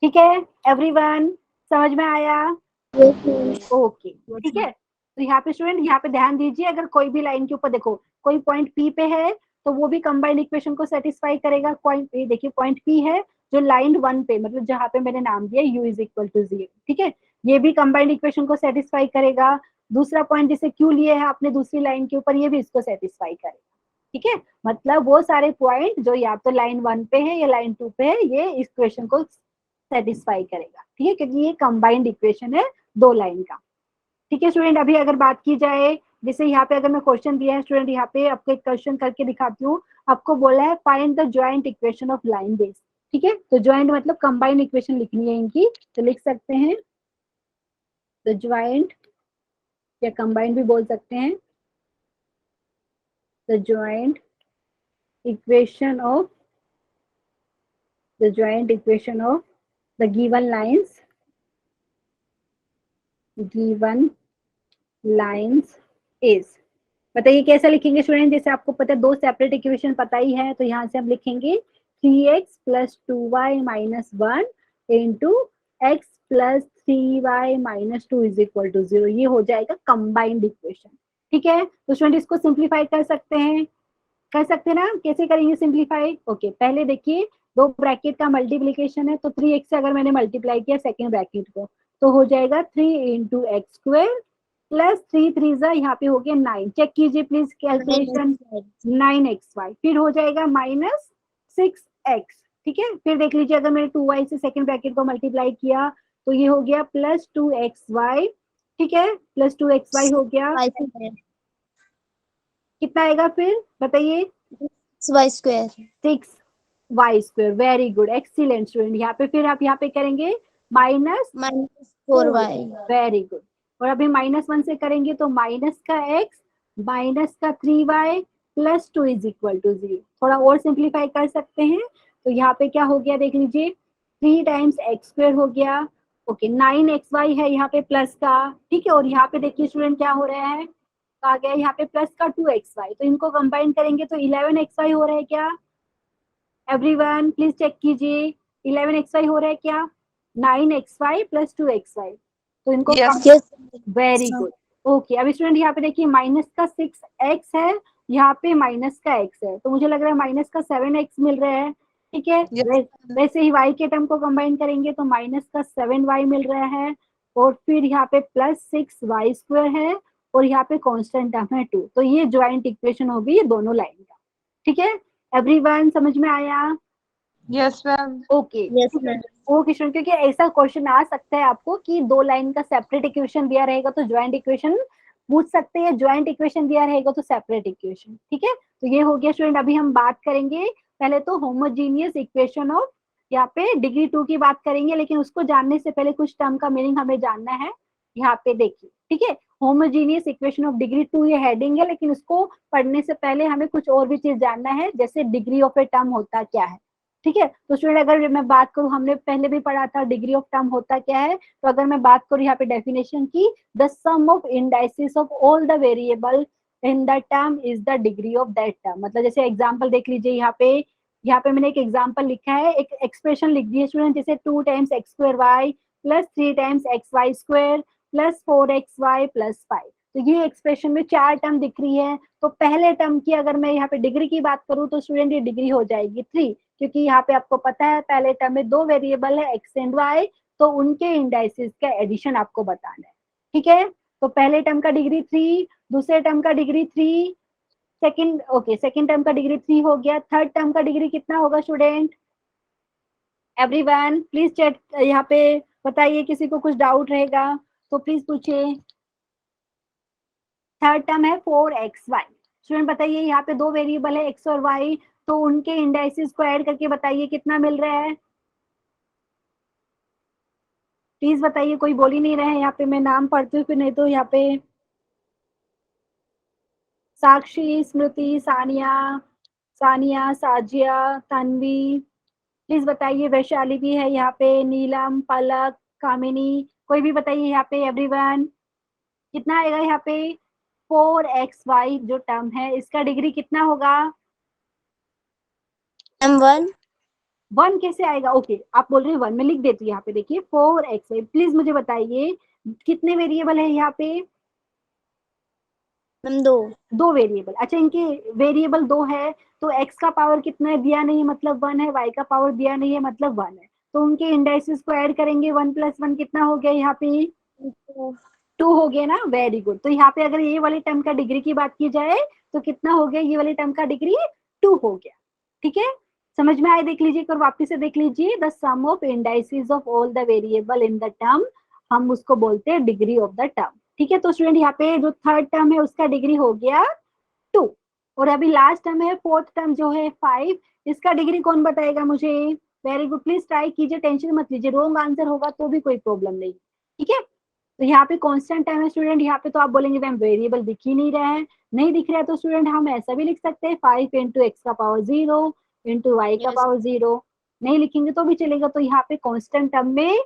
ठीक है एवरीवन, समझ में आया? ओके ठीक है, तो यहाँ पे स्टूडेंट यहाँ पे ध्यान दीजिए, अगर कोई भी लाइन के ऊपर देखो कोई पॉइंट P पे है तो वो भी कंबाइंड इक्वेशन को सेटिस्फाई करेगा। पॉइंट देखिए पॉइंट P है जो लाइन 1 पे मतलब जहाँ पे मैंने नाम दिया u इज इक्वल टू 0, ठीक है, ये भी कंबाइंड इक्वेशन को सेटिस्फाई करेगा। दूसरा पॉइंट जिसे Q लिए है आपने दूसरी लाइन के ऊपर, ये भी इसको सेटिस्फाई करेगा। ठीक है, मतलब वो सारे पॉइंट जो या तो लाइन 1 पे है या लाइन 2 पे है, ये इस इक्वेशन को सेटिस्फाई करेगा। ठीक है, क्योंकि ये कंबाइंड इक्वेशन है दो लाइन का। ठीक है स्टूडेंट, अभी अगर बात की जाए, जैसे यहाँ पे अगर मैं क्वेश्चन दिया है स्टूडेंट, यहाँ पे आपको एक क्वेश्चन करके दिखाती हूँ। आपको बोला है find the joint equation of line base. ठीक है, तो ज्वाइंट मतलब कंबाइंड इक्वेशन लिखनी है इनकी, तो लिख सकते हैं द ज्वाइंट, या कंबाइंड भी बोल सकते हैं, the joint equation of the joint equation of the given lines is, बताइए कैसा लिखेंगे स्टूडेंट। जैसे आपको पता है दो सेपरेट इक्वेशन पता ही है, तो यहाँ से हम लिखेंगे 3x + 2y - 1 into x + 3y - 2 = 0। ये हो जाएगा कंबाइंड इक्वेशन। ठीक है, तो स्टूडेंट इसको सिंप्लीफाई कर सकते हैं, ना। कैसे करेंगे सिंप्लीफाई? ओके, पहले देखिए दो ब्रैकेट का मल्टीप्लीकेशन है, तो 3x से अगर मैंने मल्टीप्लाई किया सेकेंड ब्रैकेट को, तो हो जाएगा 3 × x² प्लस 3 3 यहाँ पे हो गया 9। चेक कीजिए प्लीज कैलकुलेशन, 9xy, फिर हो जाएगा -6x। ठीक है, फिर देख लीजिए अगर मैंने 2y से सेकेंड ब्रैकेट को मल्टीप्लाई किया तो ये हो गया +2xy। ठीक है, +2xy हो गया, कितना आएगा फिर बताइए? y square 6y²। Very good, excellent student. यहाँ पे फिर आप यहाँ पे करेंगे -4। Very good. और अभी -1 से करेंगे तो माइनस का x माइनस का 3y + 2 = 0। थोड़ा और सिंप्लीफाई कर सकते हैं, तो यहाँ पे क्या हो गया देख लीजिए, 3 × x² हो गया। ओके, 9xy है यहाँ पे प्लस का। ठीक है, और यहाँ पे देखिए स्टूडेंट क्या हो रहा है, आ गया यहाँ पे प्लस का 2xy, तो इनको कंबाइन करेंगे तो 11xy हो रहा है क्या? एवरीवन प्लीज चेक कीजिए, 11xy हो रहा है क्या? 9xy + 2xy, तो इनको वेरी गुड। ओके, अब स्टूडेंट यहाँ पे देखिए माइनस का 6x है, यहाँ पे माइनस का x है, तो मुझे लग रहा है माइनस का 7x मिल रहा है। ठीक है, वैसे ही y के टर्म को कंबाइन करेंगे तो माइनस का 7y मिल रहा है, और फिर यहाँ पे +6y² है, और यहाँ पे कांस्टेंट टर्म है 2। तो ये ज्वाइंट इक्वेशन होगी ये दोनों लाइन का। ठीक है, एवरीवन समझ में आया? Yes ma'am. Okay, okay student, क्योंकि ऐसा क्वेश्चन आ सकता है आपको कि दो लाइन का सेपरेट इक्वेशन दिया रहेगा तो ज्वाइंट इक्वेशन पूछ सकते हैं, ज्वाइंट इक्वेशन दिया रहेगा तो सेपरेट इक्वेशन। ठीक है, तो ये हो गया स्टूडेंट। अभी हम बात करेंगे पहले तो होमोजीनियस इक्वेशन ऑफ, यहाँ पे डिग्री 2 की बात करेंगे, लेकिन उसको जानने से पहले कुछ टर्म का मीनिंग हमें जानना है। यहाँ पे देखिए, ठीक है, होमोजीनियस इक्वेशन ऑफ डिग्री 2 ये हेडिंग है, लेकिन उसको पढ़ने से पहले हमें कुछ और भी चीज जानना है, जैसे डिग्री ऑफ ए टर्म होता क्या है। ठीक है, तो स्टूडेंट अगर मैं बात करूं, हमने पहले भी पढ़ा था डिग्री ऑफ टर्म होता क्या है, तो अगर मैं बात करूं यहाँ पे डेफिनेशन की, the sum of indices of all the variable in the term is the degree of that term. मतलब जैसे एग्जांपल देख लीजिए, यहाँ पे मैंने एक एग्जांपल लिखा है, एक एक्सप्रेशन लिख दी है स्टूडेंट, जैसे 2 × x² + 3 × xy² + 4xy + 5। तो ये एक्सप्रेशन में 4 टर्म दिख रही है, तो पहले टर्म की अगर मैं यहाँ पे डिग्री की बात करूं तो स्टूडेंट ये डिग्री हो जाएगी 3, क्योंकि यहाँ पे आपको पता है पहले टर्म में दो वेरिएबल है x एंड y, तो उनके इंडाइसिस का एडिशन आपको बताना है। ठीक है, तो पहले टर्म का डिग्री 3, दूसरे टर्म का डिग्री 3, सेकंड टर्म का डिग्री 3 हो गया, थर्ड टर्म का डिग्री कितना होगा स्टूडेंट? एवरीवन प्लीज चेक, यहाँ पे बताइए, किसी को कुछ डाउट रहेगा तो प्लीज पूछिए। थर्ड टर्म है 4xy। स्टूडेंट बताइए, यहाँ पे दो वेरिएबल है x और y, तो उनके इंडाइसिस को ऐड करके बताइए कितना मिल रहा है। प्लीज बताइए, कोई बोल ही नहीं रहे हैं। यहाँ पे मैं नाम पढ़ती हूँ, फिर नहीं तो यहाँ पे साक्षी, स्मृति, सानिया, साजिया, तन्वी, प्लीज बताइए। वैशाली भी है यहाँ पे, नीलम, पलक, कामिनी, कोई भी बताइए यहाँ पे। एवरीवन कितना आएगा यहाँ पे? 4xy जो टर्म है इसका डिग्री कितना होगा? 1 कैसे आएगा? ओके, आप बोल रहे हैं 1, मैं लिख देती हूँ यहाँ पे। देखिए 4xy, प्लीज मुझे बताइए कितने वेरिएबल है यहाँ पे? दो वेरिएबल। अच्छा, इनके वेरिएबल 2 है, तो x का पावर कितना है दिया नहीं है, मतलब 1 है, y का पावर दिया नहीं है, मतलब 1 है, तो उनके इंडाइसिस को ऐड करेंगे, 1 + 1 कितना हो गया यहाँ पे? 2 हो गया ना। Very good. तो यहाँ पे अगर ये वाले टर्म का डिग्री की बात की जाए तो कितना हो गया? ये वाले टर्म का डिग्री 2 हो गया। ठीक है, समझ में आए? देख लीजिए, और वापस से देख लीजिए, the sum of indices of all the variable in the term, हम उसको बोलते हैं डिग्री ऑफ द टर्म। ठीक है, तो स्टूडेंट यहाँ पे जो थर्ड टर्म है उसका डिग्री हो गया 2, और अभी लास्ट टर्म है फोर्थ टर्म जो है 5, इसका डिग्री कौन बताएगा मुझे? वेरी गुड, प्लीज ट्राई कीजिए, टेंशन मत लीजिए, रॉन्ग आंसर होगा तो भी कोई प्रॉब्लम नहीं। ठीक है, तो यहाँ पे कांस्टेंट टाइम है स्टूडेंट, यहाँ पे तो आप बोलेंगे मैम वेरिएबल दिख ही नहीं रहा है। नहीं दिख रहा है तो स्टूडेंट हम ऐसा भी लिख सकते हैं 5 × x⁻0 × y⁻0। नहीं लिखेंगे तो भी चलेगा। तो यहाँ पे कांस्टेंट टर्म में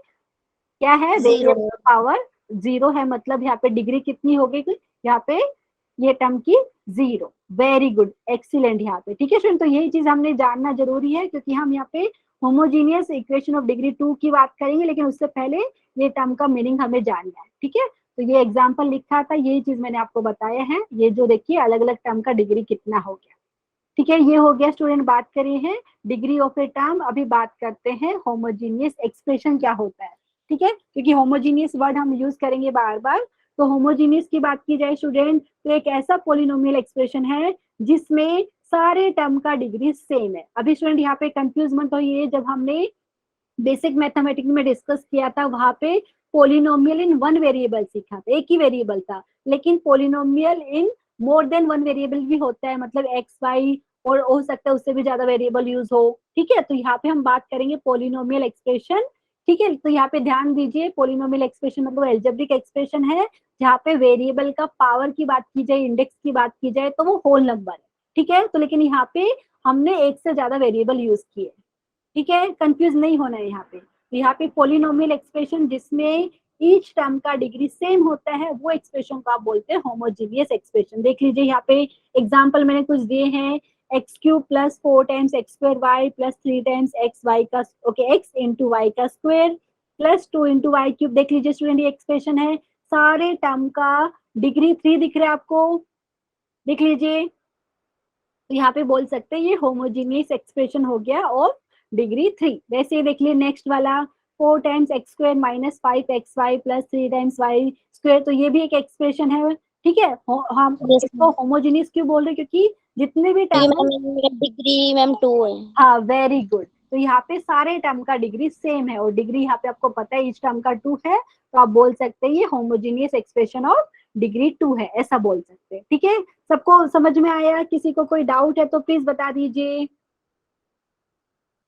क्या है, Zero. वेरिएबल पावर 0 है, मतलब यहाँ पे डिग्री कितनी होगी, यहाँ पे ये टर्म की 0। वेरी गुड, एक्सीलेंट यहाँ पे। ठीक है स्टूडेंट, तो यही चीज हमने जानना जरूरी है, क्योंकि हम यहाँ पे होमोजीनियस इक्वेशन ऑफ डिग्री 2 की बात करेंगे, लेकिन उससे पहले ये टर्म का मीनिंग हमें जानना है। ठीक है, तो ये एग्जाम्पल लिखा था, यही चीज मैंने आपको बताया है। ये जो देखिए अलग अलग टर्म का डिग्री कितना हो गया। ठीक है, ये हो गया स्टूडेंट, बात करिए हैं डिग्री ऑफ ए टर्म। अभी बात करते हैं होमोजीनियस एक्सप्रेशन क्या होता है। ठीक है, क्योंकि होमोजीनियस वर्ड हम यूज करेंगे बार बार। तो होमोजीनियस की बात की जाए स्टूडेंट, तो एक ऐसा पोलिनोमियल एक्सप्रेशन है जिसमें सारे टर्म का डिग्री सेम है। अभी स्टूडेंट यहाँ पे कंफ्यूज मत होइए, जब हमने बेसिक मैथमेटिक्स में डिस्कस किया था वहां पे पोलिनोमियल इन वन वेरिएबल सीखा था, एक ही वेरिएबल था। लेकिन पोलिनोमियल इन मोर देन वन वेरिएबल भी होता है, मतलब एक्स वाई और हो सकता है उससे भी ज्यादा वेरिएबल यूज हो। ठीक है, तो यहाँ पे हम बात करेंगे पोलिनोमियल एक्सप्रेशन। ठीक है, तो यहाँ पे ध्यान दीजिए, पोलिनोमियल एक्सप्रेशन मतलब एल्जेब्रिक एक्सप्रेशन है जहाँ पे वेरिएबल का पावर की बात की जाए, इंडेक्स की बात की जाए तो वो होल नंबर है। ठीक है, तो लेकिन यहाँ पे हमने एक से ज्यादा वेरिएबल यूज किए। ठीक है, कंफ्यूज नहीं होना है यहाँ पे। तो यहाँ पे पोलिनोमियल एक्सप्रेशन जिसमें ईच टर्म का डिग्री सेम होता है, वो एक्सप्रेशन को आप बोलते हैं होमोजीनियस एक्सप्रेशन। देख लीजिए यहाँ पे एग्जांपल मैंने कुछ दिए हैं, x cube plus 4 times x square y plus 3 times x y का एक्स इंटू वाई का square plus 2 into y cube. देख लीजिए स्टूडेंट, ये एक्सप्रेशन है, सारे टर्म का डिग्री 3 दिख रहा है आपको, देख लीजिए। तो यहाँ पे बोल सकते हैं ये होमोजीनियस एक्सप्रेशन हो गया और डिग्री 3। वैसे देख लिए नेक्स्ट वाला, 4 times x square minus 5 x y plus 3 times y square, तो ये भी एक एक्सप्रेशन है। ठीक है, हम Yes, इसको होमोजीनियस क्यों बोल रहे हैं, क्योंकि जितने भी क्योंकि टर्म, मैम मेरा डिग्री मैम 2 है। हाँ वेरी गुड, तो यहाँ पे सारे टर्म का डिग्री सेम है और डिग्री यहाँ पे आपको पता है इस टर्म का 2 है, तो आप बोल सकते हैं ये होमोजीनियस एक्सप्रेशन ऑफ डिग्री 2 है, ऐसा बोल सकते हैं। ठीक है, सबको समझ में आया? किसी को कोई डाउट है तो प्लीज बता दीजिए।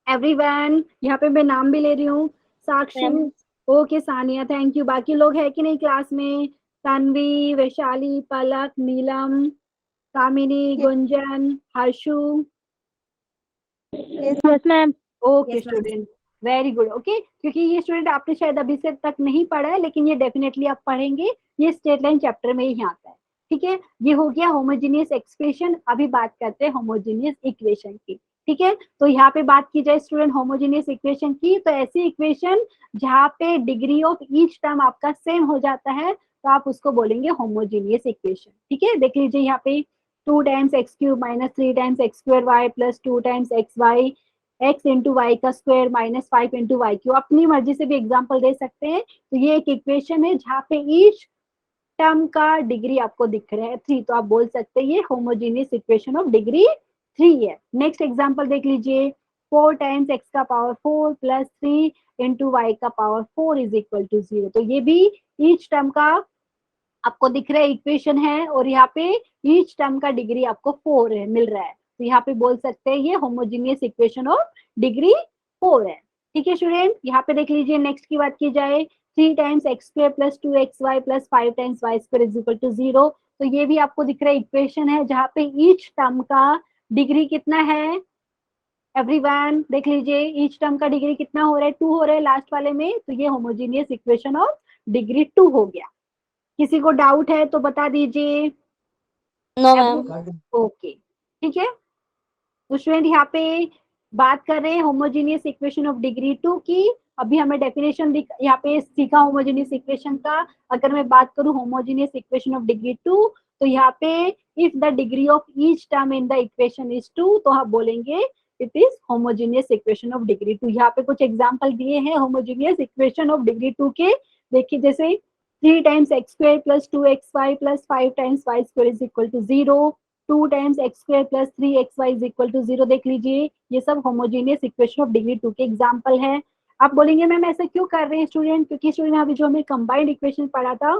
एवरीवन, यहाँ पे मैं नाम भी ले रही हूँ, Sakshi, ma'am okay Sania, thank you. बाकी लोग है कि नहीं क्लास में? Tanvi, Vaishali, Palak, Neelam, Kamini, Gunjan, Harshu. Yes ma'am. Okay student, very good. Okay, क्योंकि ये स्टूडेंट आपने शायद अभी से तक नहीं पढ़ा है, लेकिन ये डेफिनेटली आप पढ़ेंगे, ये स्ट्रेट लाइन चैप्टर में ही आता है। ठीक है, ये हो गया होमोजीनियस एक्सप्रेशन। अभी बात करते हैं होमोजीनियस इक्वेशन की। ठीक है, तो यहाँ पे बात की जाए स्टूडेंट होमोजीनियस इक्वेशन की, तो ऐसी इक्वेशन जहाँ पे डिग्री ऑफ ईच टर्म आपका सेम हो जाता है, तो आप उसको बोलेंगे होमोजीनियस इक्वेशन। ठीक है, देख लीजिए यहाँ पे 2 times x cube minus 3 times x square y plus 2 times x y x into y का square minus 5 into y cube. अपनी मर्जी से भी एग्जाम्पल दे सकते हैं। तो ये एक इक्वेशन है जहाँ पे ईच टर्म का डिग्री आपको दिख रहा है 3, तो आप बोल सकते हैं ये होमोजीनियस इक्वेशन ऑफ डिग्री 3 है। नेक्स्ट एग्जाम्पल देख लीजिए, 4 टाइम्स एक्स का पावर 4 प्लस 3 इंटू वाई का पावर 4 इज इक्वल टू 0। तो ये भी ईच टर्म का आपको दिख रहा है इक्वेशन है, और यहाँ पे ईच टर्म का डिग्री आपको 4 है मिल रहा है, तो यहाँ पे बोल सकते हैं ये होमोजीनियस इक्वेशन ऑफ डिग्री 4 है। ठीक है स्टूडेंट, यहाँ पे देख लीजिए नेक्स्ट की बात की जाए, 3 times x square plus 2 x y plus 5 times y square is equal to 0। तो ये भी आपको दिख रहा है इक्वेशन है जहाँ पे ईच टर्म का डिग्री कितना है। एवरीवन देख लीजिए, ईच टर्म का डिग्री कितना हो रहा है, 2 हो रहा है लास्ट वाले में, तो ये होमोजीनियस इक्वेशन ऑफ डिग्री 2 हो गया। किसी को डाउट है तो बता दीजिए। No ma'am. ओके, ठीक है, तो स्टूडेंट यहाँ पे बात कर रहे हैं होमोजीनियस इक्वेशन ऑफ डिग्री 2 की। अभी हमें डेफिनेशन यहाँ पे सीखा होमोजीनियस इक्वेशन का। अगर मैं बात करूं होमोजीनियस इक्वेशन ऑफ डिग्री 2, तो यहाँ पे if the degree of each term in the equation is 2, तो आप बोलेंगे it is homogeneous equation of degree 2। यहाँ पे कुछ एग्जाम्पल दिए हैं होमोजीनियस इक्वेशन ऑफ डिग्री 2 के। देखिए जैसे 3 times x square plus 2 x y plus 5 times y square is equal to 0, 2 times x square plus 3 x y is equal to 0। देख लीजिए ये सब होमोजीनियस इक्वेशन ऑफ डिग्री 2 के एग्जाम्पल है। आप बोलेंगे मैम ऐसा क्यों कर रहे हैं स्टूडेंट, क्योंकि स्टूडेंट अभी जो हमें कंबाइंड इक्वेशन पढ़ा था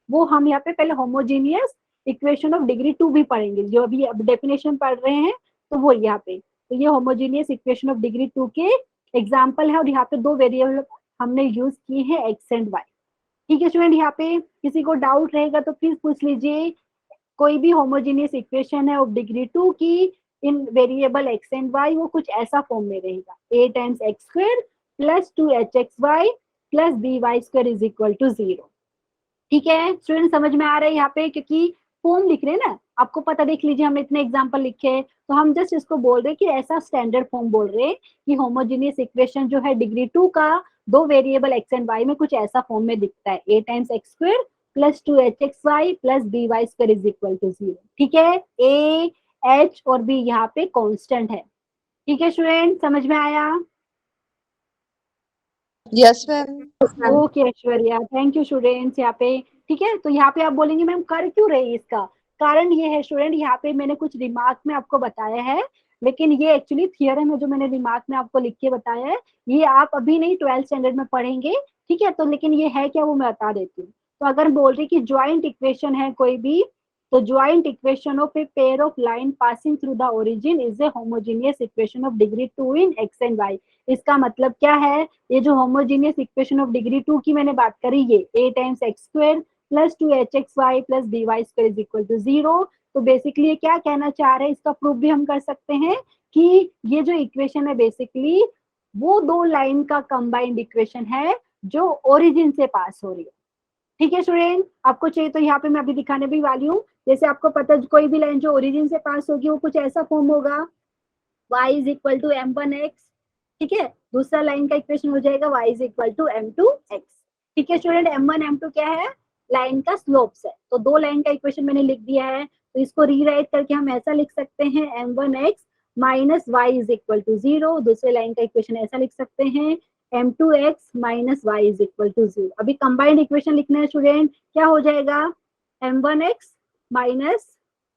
वो हम यहाँ पे पहले होमोजीनियस इक्वेशन ऑफ डिग्री 2 भी पढ़ेंगे, जो अभी अब डेफिनेशन पढ़ रहे हैं तो वो यहाँ पे। तो ये होमोजीनियस इक्वेशन ऑफ डिग्री 2 के एग्जाम्पल है, और यहाँ पे 2 वेरिएबल हमने यूज किए हैं एक्स एंड वाई। ठीक है स्टूडेंट, यहाँ पे किसी को डाउट रहेगा तो प्लीज पूछ लीजिए। कोई भी होमोजीनियस इक्वेशन है ऑफ डिग्री 2 की, in variable x and y वो कुछ ऐसा फॉर्म में रहेगा, a times x square plus 2hxy plus by square is equal to 0। ठीक है स्टूडेंट, समझ में आ रहा है यहाँ पे, क्योंकि फॉर्म लिख रहे हैं ना, आपको पता, देख लीजिए हमने इतने एग्जांपल लिखे हैं, तो हम जस्ट इसको बोल रहे हैं कि ऐसा स्टैंडर्ड फॉर्म बोल रहे हैं कि होमोजेनियस इक्वेशन जो है डिग्री 2 का दो वेरिएबल एक्स एंड वाई में कुछ ऐसा फॉर्म में दिखता है, a times x square plus 2hxy plus by square is equal to 0। ठीक है, a, h और b यहाँ पे कांस्टेंट है। ठीक है स्टूडेंट, समझ में आया? Yes, ma'am. Okay Aishwarya, thank you students यहाँ पे। ठीक है, तो यहाँ पे आप बोलेंगे मैम कर क्यों रही इसका कारण ये है स्टूडेंट, यहाँ पे मैंने कुछ रिमार्क में आपको बताया है, लेकिन ये एक्चुअली थियरम है जो मैंने रिमार्क में आपको लिख के बताया है, ये आप अभी नहीं 12th स्टैंडर्ड में पढ़ेंगे। ठीक है, तो लेकिन ये है क्या वो मैं बता देती हूँ। तो अगर बोल रही कि ज्वाइंट इक्वेशन है कोई भी, तो joint equation of a pair of line passing through the origin is a homogeneous equation of degree 2 in x and y. इसका मतलब क्या है, ये जो होमोजेनियस इक्वेशन ऑफ डिग्री 2 की मैंने बात करी, ये a times x square plus 2hxy plus by square is equal to 0। तो बेसिकली ये क्या कहना चाह रहे हैं, इसका प्रूफ भी हम कर सकते हैं कि ये जो इक्वेशन है बेसिकली वो दो लाइन का कंबाइंड इक्वेशन है जो ओरिजिन से पास हो रही है। ठीक है स्टूडेंट, आपको चाहिए तो यहाँ पे मैं अभी दिखाने भी वाली हूँ। जैसे आपको पता है कोई भी लाइन जो ओरिजिन से पास होगी वो कुछ ऐसा फॉर्म होगा, y is equal to m1x। ठीक है, दूसरा लाइन का इक्वेशन हो जाएगा y is equal to m2x। ठीक है स्टूडेंट, m1 m2 क्या है, लाइन का स्लोप्स है। तो दो लाइन का इक्वेशन मैंने लिख दिया है, तो इसको रीराइट करके हम ऐसा लिख सकते हैं m1x minus y is equal to 0। दूसरे लाइन का इक्वेशन ऐसा लिख सकते हैं m2x minus y is equal to 0। अभी कंबाइंड इक्वेशन लिखना है स्टूडेंट, क्या हो जाएगा m1x minus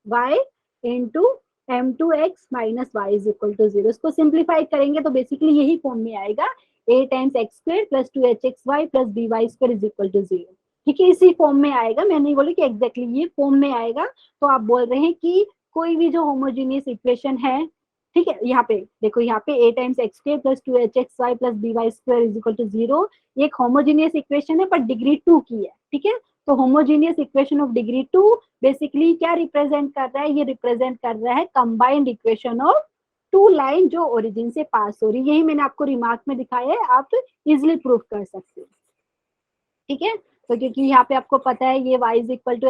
y into m2x minus y is equal to 0। इसको सिंप्लीफाई करेंगे तो बेसिकली यही फॉर्म में आएगा, a times x square plus 2hxy plus by square is equal to 0। ठीक है, इसी फॉर्म में आएगा, मैं नहीं बोली कि एग्जैक्टली ये फॉर्म में आएगा। तो आप बोल रहे हैं कि कोई भी जो होमोजेनियस इक्वेशन है, ठीक है, यहाँ पे देखो, यहाँ पे a times x square plus 2hxy plus by square is equal to 0 ये एक होमोजेनियस इक्वेशन है पर डिग्री 2 की है। ठीक है, तो homogeneous equation of degree 2 basically क्या रिप्रेजेंट कर रहा है, ये रिप्रेजेंट कर रहा है combined equation of two line जो ओरिजिन से पास हो रही है। यही मैंने आपको रिमार्क में दिखाया है, आप इजिली प्रूफ कर सकते हो। ठीक है, तो क्योंकि यहाँ पे आपको पता है ये y is equal to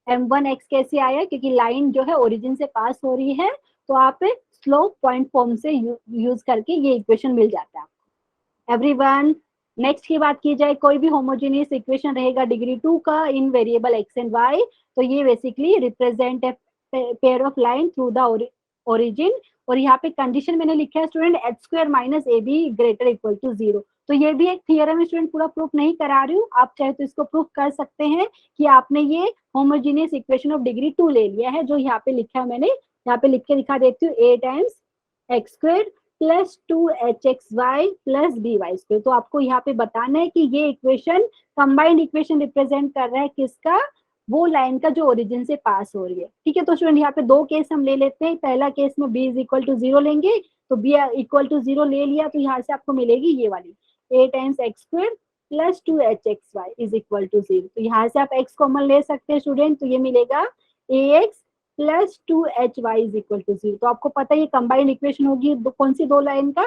m1x कैसे आया, क्योंकि लाइन जो है ओरिजिन से पास हो रही है, तो आप स्लोप पॉइंट फॉर्म से यूज करके ये इक्वेशन मिल जाता है आपको। एवरीवन, नेक्स्ट की बात की जाए, कोई भी होमोजेनियस इक्वेशन रहेगा डिग्री 2 का in variable x and y, तो ये basically represent a pair of line through the origin. और यहाँ पे कंडीशन मैंने लिखा है student h square minus a b greater equal to 0। तो ये भी एक थियरम स्टूडेंट, पूरा प्रूफ नहीं करा रही हूँ, आप चाहे तो इसको प्रूफ कर सकते हैं कि आपने ये होमोजेनियस इक्वेशन ऑफ डिग्री 2 ले लिया है, जो यहाँ पे लिखा है मैंने, यहाँ पे लिख के दिखा देती हूँ, a times x square plus 2hxy plus by square. तो आपको यहाँ पे बताना है कि ये इक्वेशन कंबाइंड इक्वेशन रिप्रेजेंट कर रहा है किसका, वो लाइन का जो ओरिजिन से पास हो रही है। ठीक है, तो स्टूडेंट यहाँ पे दो केस हम ले लेते हैं। पहला केस में b इज इक्वल टू 0 लेंगे, तो b इक्वल टू 0 ले लिया, तो यहाँ से आपको मिलेगी ये वाली a times x square plus 2hxy is equal to 0। तो यहाँ से आप x कॉमन ले सकते हैं स्टूडेंट, तो ये मिलेगा ax plus 2hy is equal to 0। तो आपको पता है ये कंबाइंड इक्वेशन होगी कौन सी, दो लाइन का,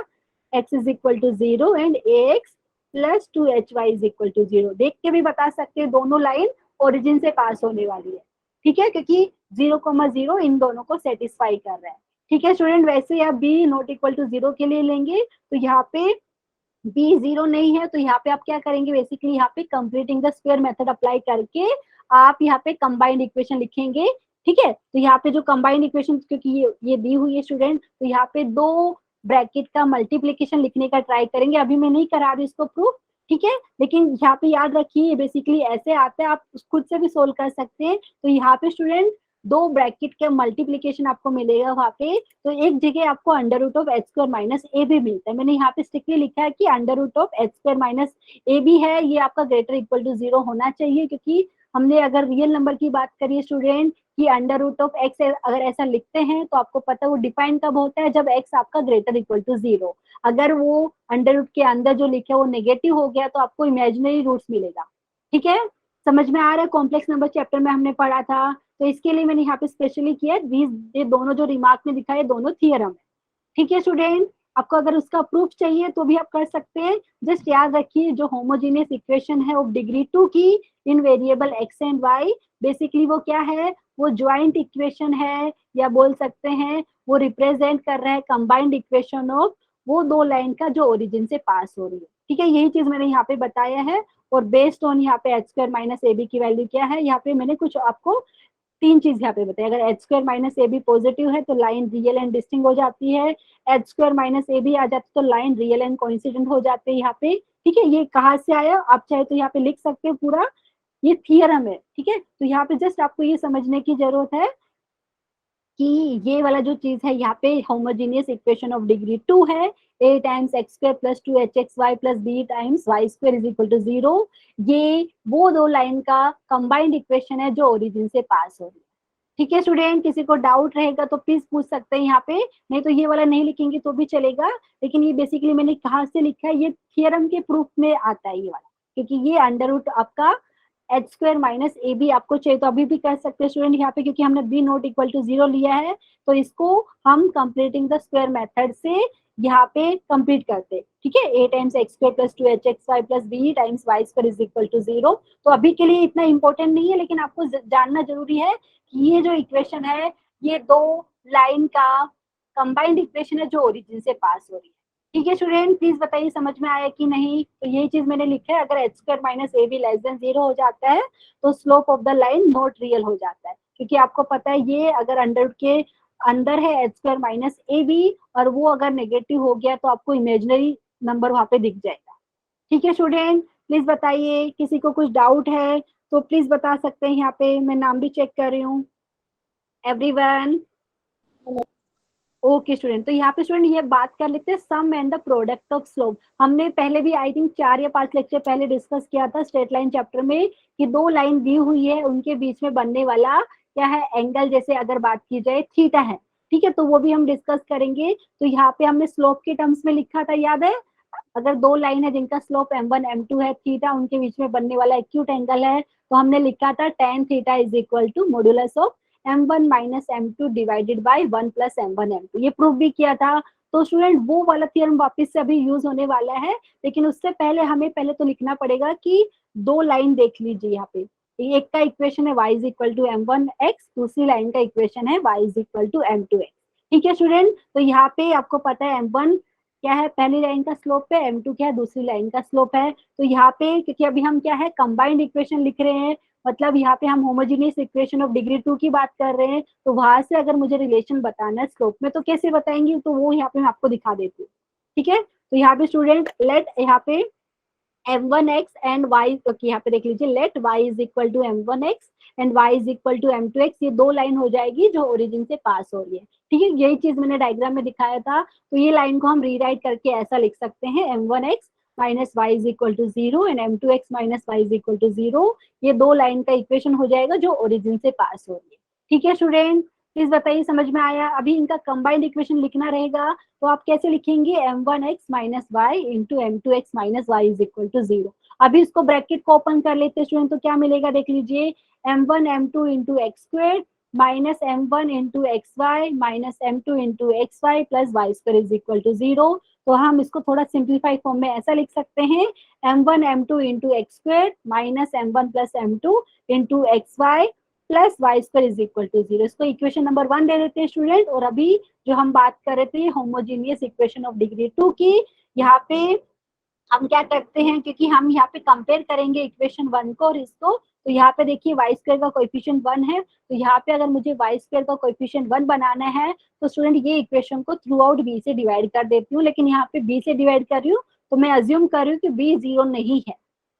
x is equal to 0 and ax plus 2hy is equal to 0। देख के भी बता सकते हैं दोनों लाइन ओरिजिन से पास होने वाली है। ठीक है, क्योंकि 0,0 इन दोनों को सेटिस्फाई कर रहा है। ठीक है स्टूडेंट, वैसे आप b नॉट इक्वल टू 0 के लिए लेंगे, तो यहाँ पे b 0 नहीं है, तो यहाँ पे आप क्या करेंगे, बेसिकली यहाँ पे completing the square method apply करके आप यहाँ पे कंबाइंड इक्वेशन लिखेंगे। ठीक है, तो यहाँ पे जो कंबाइंड इक्वेशन, क्योंकि ये दी हुई है स्टूडेंट, तो यहाँ पे दो ब्रैकेट का मल्टीप्लीकेशन लिखने का ट्राई करेंगे। अभी मैं नहीं करा रही इसको प्रूफ, ठीक है, लेकिन यहाँ पे याद रखिए बेसिकली ऐसे आता है, आप खुद से भी सोल्व कर सकते हैं। तो यहाँ पे स्टूडेंट दो ब्रैकेट का मल्टीप्लीकेशन आपको मिलेगा वहाँ पे, तो एक जगह आपको under root of h square minus a भी मिलता है। मैंने यहाँ पे स्ट्रिक्टली लिखा है कि under root of h square minus a भी है, ये आपका ग्रेटर इक्वल टू 0 होना चाहिए, क्योंकि हमने अगर रियल नंबर की बात करिए स्टूडेंट कि अंडर रूट ऑफ एक्स अगर ऐसा लिखते हैं तो आपको पता है वो डिफाइन कब होता है, जब एक्स आपका ग्रेटर इक्वल टू 0। अगर वो अंडर रूट के अंदर जो लिखा है वो नेगेटिव हो गया तो आपको इमेजिनरी रूट्स मिलेगा। ठीक है, समझ में आ रहा है, कॉम्प्लेक्स नंबर चैप्टर में हमने पढ़ा था। तो इसके लिए मैंने यहाँ पे स्पेशली किया है। ये दोनों जो रिमार्क में दिखा है दोनों थियरम है। ठीक है स्टूडेंट, आपको अगर उसका प्रूफ चाहिए तो भी आप कर सकते हैं। जस्ट याद रखिए जो होमोजेनियस इक्वेशन है ऑफ डिग्री 2 की in variable x and y, basically वो क्या है, वो ज्वाइंट इक्वेशन है, या बोल सकते हैं वो रिप्रेजेंट कर रहा है कंबाइंड इक्वेशन ऑफ वो दो लाइन का जो ओरिजिन से पास हो रही है। ठीक है, यही चीज मैंने यहाँ पे बताया है। और बेस्ड ऑन यहाँ पे h square minus a b की वैल्यू क्या है, यहाँ पे मैंने कुछ आपको तीन चीज यहाँ पे बताई। अगर h square minus a b positive है तो लाइन रियल एंड डिस्टिंक्ट हो जाती है, h square minus a b आ जाती है तो लाइन रियल एंड कोइंसिडेंट हो जाते हैं यहाँ पे। ठीक है, ये कहाँ से आया आप चाहे तो यहाँ पे लिख सकते हो पूरा, ये थियरम है। ठीक है, तो यहाँ पे जस्ट आपको ये समझने की जरूरत है कि ये वाला जो चीज है यहाँ पे होमोजेनियस इक्वेशन ऑफ डिग्री 2 है, a times x square plus 2hxy plus b times y square is equal to 0, ये वो दो लाइन का कंबाइंड इक्वेशन है जो ओरिजिन से पास हो रही है। ठीक है स्टूडेंट, किसी को डाउट रहेगा तो प्लीज पूछ सकते हैं यहाँ पे, नहीं तो ये वाला नहीं लिखेंगे तो भी चलेगा। लेकिन ये बेसिकली मैंने कहाँ से लिखा है, ये थियरम के प्रूफ में आता है ये वाला, क्योंकि ये अंडर रूट आपका h square minus a b आपको चाहिए तो अभी भी कर सकते हैं स्टूडेंट यहाँ पे, क्योंकि हमने बी नॉट इक्वल टू 0 लिया है तो इसको हम कंप्लीटिंग द स्क्वायर मेथड से यहाँ पे कंप्लीट करते हैं। ठीक है, a times x square plus 2hxy plus b times y square is equal to 0। तो अभी के लिए इतना इंपॉर्टेंट नहीं है, लेकिन आपको जानना जरूरी है कि ये जो इक्वेशन है ये दो लाइन का कंबाइंड इक्वेशन है जो ओरिजिन से पास हो रही है। ठीक है स्टूडेंट, प्लीज बताइए समझ में आया कि नहीं। तो यही चीज मैंने लिखा है, अगर h square minus a be less than 0 हो जाता है तो slope of the line not real हो जाता है, क्योंकि आपको पता है ये अगर अंडर के अंदर है h square minus a b और वो अगर नेगेटिव हो गया तो आपको इमेजिनरी नंबर वहां पे दिख जाएगा। ठीक है स्टूडेंट, प्लीज बताइए किसी को कुछ डाउट है तो प्लीज बता सकते हैं। यहाँ पे मैं नाम भी चेक कर रही हूँ। एवरीवन ओके स्टूडेंट, तो यहाँ पे स्टूडेंट ये बात कर लेते हैं sum and the product of slope. हमने पहले भी आई थिंक 4 या 5 लेक्चर पहले डिस्कस किया था स्ट्रेट लाइन चैप्टर में कि दो लाइन दी हुई है उनके बीच में बनने वाला क्या है एंगल, जैसे अगर बात की जाए थीटा है। ठीक है, तो वो भी हम डिस्कस करेंगे। तो यहाँ पे हमने स्लोप के टर्म्स में लिखा था, याद है, अगर दो लाइन है जिनका स्लोप m1 m2 है, थीटा उनके बीच में बनने वाला एक्यूट एंगल है, तो हमने लिखा था tan theta is equal to modulus of m1 minus m2 divided by 1 plus m1 m2। ये प्रूफ भी किया था। तो स्टूडेंट वो वाला थियरम वापस से अभी यूज होने वाला है, लेकिन उससे पहले हमें पहले तो लिखना पड़ेगा कि दो लाइन देख लीजिए यहाँ पे। एक का इक्वेशन है y is equal to m1x, दूसरी लाइन का इक्वेशन है y is equal to m2x। ठीक है स्टूडेंट, तो यहाँ पे आपको पता है m1 क्या है पहली लाइन का स्लोप है, m2 क्या है दूसरी लाइन का स्लोप है। तो यहाँ पे क्योंकि अभी हम क्या है कंबाइंड इक्वेशन लिख रहे हैं, मतलब यहाँ पे हम होमोजेनियस इक्वेशन ऑफ डिग्री 2 की बात कर रहे हैं, तो वहां से अगर मुझे रिलेशन बताना है स्लोप में तो कैसे बताएंगे, तो वो यहाँ पे मैं आपको दिखा देती हूँ। ठीक है, तो यहाँ पे स्टूडेंट लेट यहाँ पे m1x एंड y, ओके यहाँ पे देख लीजिए, let y is equal to m1x and y is equal to m2x, ये दो लाइन हो जाएगी जो ओरिजिन से पास हो रही है। ठीक है, यही चीज मैंने डायग्राम में दिखाया था। तो ये लाइन को हम रीराइट करके ऐसा लिख सकते हैं m1x minus y is equal to 0 and m2x minus y is equal to 0, ये दो लाइन का इक्वेशन हो जाएगा जो ओरिजिन से पास हो रही है। ठीक है स्टूडेंट, प्लीज बताइए समझ में आया। अभी इनका कंबाइंड इक्वेशन लिखना रहेगा तो आप कैसे लिखेंगे, m1x minus y into m2x minus y is equal to 0। अभी इसको ब्रैकेट को ओपन कर लेते हैं स्टूडेंट, तो क्या मिलेगा देख लीजिए, m1 m2 into x square minus m1 into x y minus m2 into x y plus y square is equal to 0। तो हम इसको थोड़ा सिंप्लीफाई फॉर्म में ऐसा लिख सकते हैं, m1 m2 into x square minus m1 plus m2 into x y plus y square is equal to 0। इसको इक्वेशन नंबर 1 दे देते हैं स्टूडेंट। और अभी जो हम बात कर रहे थे होमोजेनियस इक्वेशन ऑफ डिग्री 2 की, यहाँ पे हम क्या करते हैं, क्योंकि हम यहाँ पे कंपेयर करेंगे इक्वेशन 1 को और इसको, तो यहाँ पे देखिए वाई स्क्वायर का कोएफिशिएंट 1 है, तो यहाँ पे अगर मुझे वाई स्क्वायर का कोएफिशिएंट 1 बनाना है तो स्टूडेंट ये इक्वेशन को थ्रू आउट बी से डिवाइड कर देती हूँ, लेकिन यहाँ पे बी से डिवाइड कर रही हूँ तो मैं अज्यूम कर रही हूँ कि बी 0 नहीं है।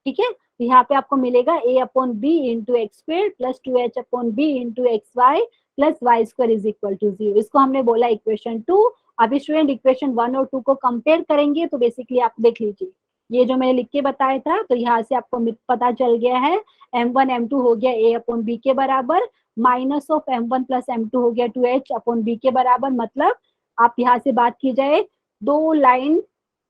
ठीक है, तो यहाँ पे आपको मिलेगा a upon b into x square plus 2h upon b into x y plus y square is equal to 0। इसको हमने बोला इक्वेशन 2। अभी स्टूडेंट इक्वेशन 1 और 2 को कंपेयर करेंगे तो बेसिकली आप देख लीजिए, ये जो मैंने लिख के बताया था, तो यहाँ से आपको पता चल गया है m1 m2 हो गया a अपॉन बी के बराबर, minus of m1 plus m2 हो गया 2h अपॉन बी के बराबर। मतलब आप यहाँ से बात की जाए दो लाइन,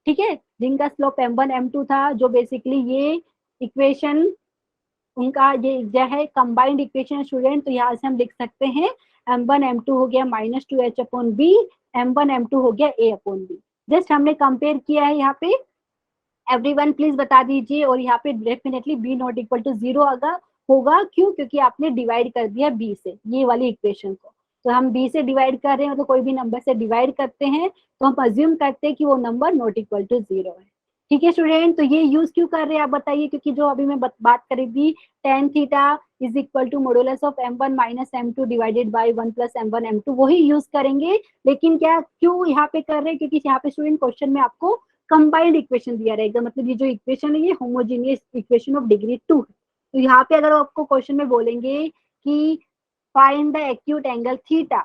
ठीक है, जिनका स्लोप m1 m2 था, जो बेसिकली ये इक्वेशन उनका ये जो है कंबाइंड इक्वेशन स्टूडेंट, तो यहाँ से हम लिख सकते हैं m1 m2 हो गया -2h/b, m1 m2 हो गया a/b। जस्ट हमने कंपेयर किया है यहाँ पे। एवरीवन प्लीज बता दीजिए, और यहाँ पे definitely b not equal to 0 होगा, क्यों? क्योंकि आपने डिवाइड कर दिया b से ये वाली इक्वेशन को। तो हम b से डिवाइड कर रहे हैं, तो कोई भी नंबर से डिवाइड करते हैं तो हम अज्यूम करते हैं कि वो नंबर नॉट इक्वल टू 0 है। ठीक है स्टूडेंट, तो ये यूज क्यों कर रहे हैं आप बताइए? क्योंकि जो अभी मैं बात करेगी tan theta is equal to modulus of m1 minus m2 divided by 1 plus m1 m2, वही यूज करेंगे। लेकिन क्या क्यों यहाँ पे कर रहे हैं? क्योंकि यहाँ पे स्टूडेंट क्वेश्चन में आपको कंबाइंड इक्वेशन दिया रहेगा, मतलब ये जो इक्वेशन है ये होमोजेनियस इक्वेशन ऑफ डिग्री 2 है। तो यहाँ पे अगर आपको क्वेश्चन में बोलेंगे कि find the acute angle theta,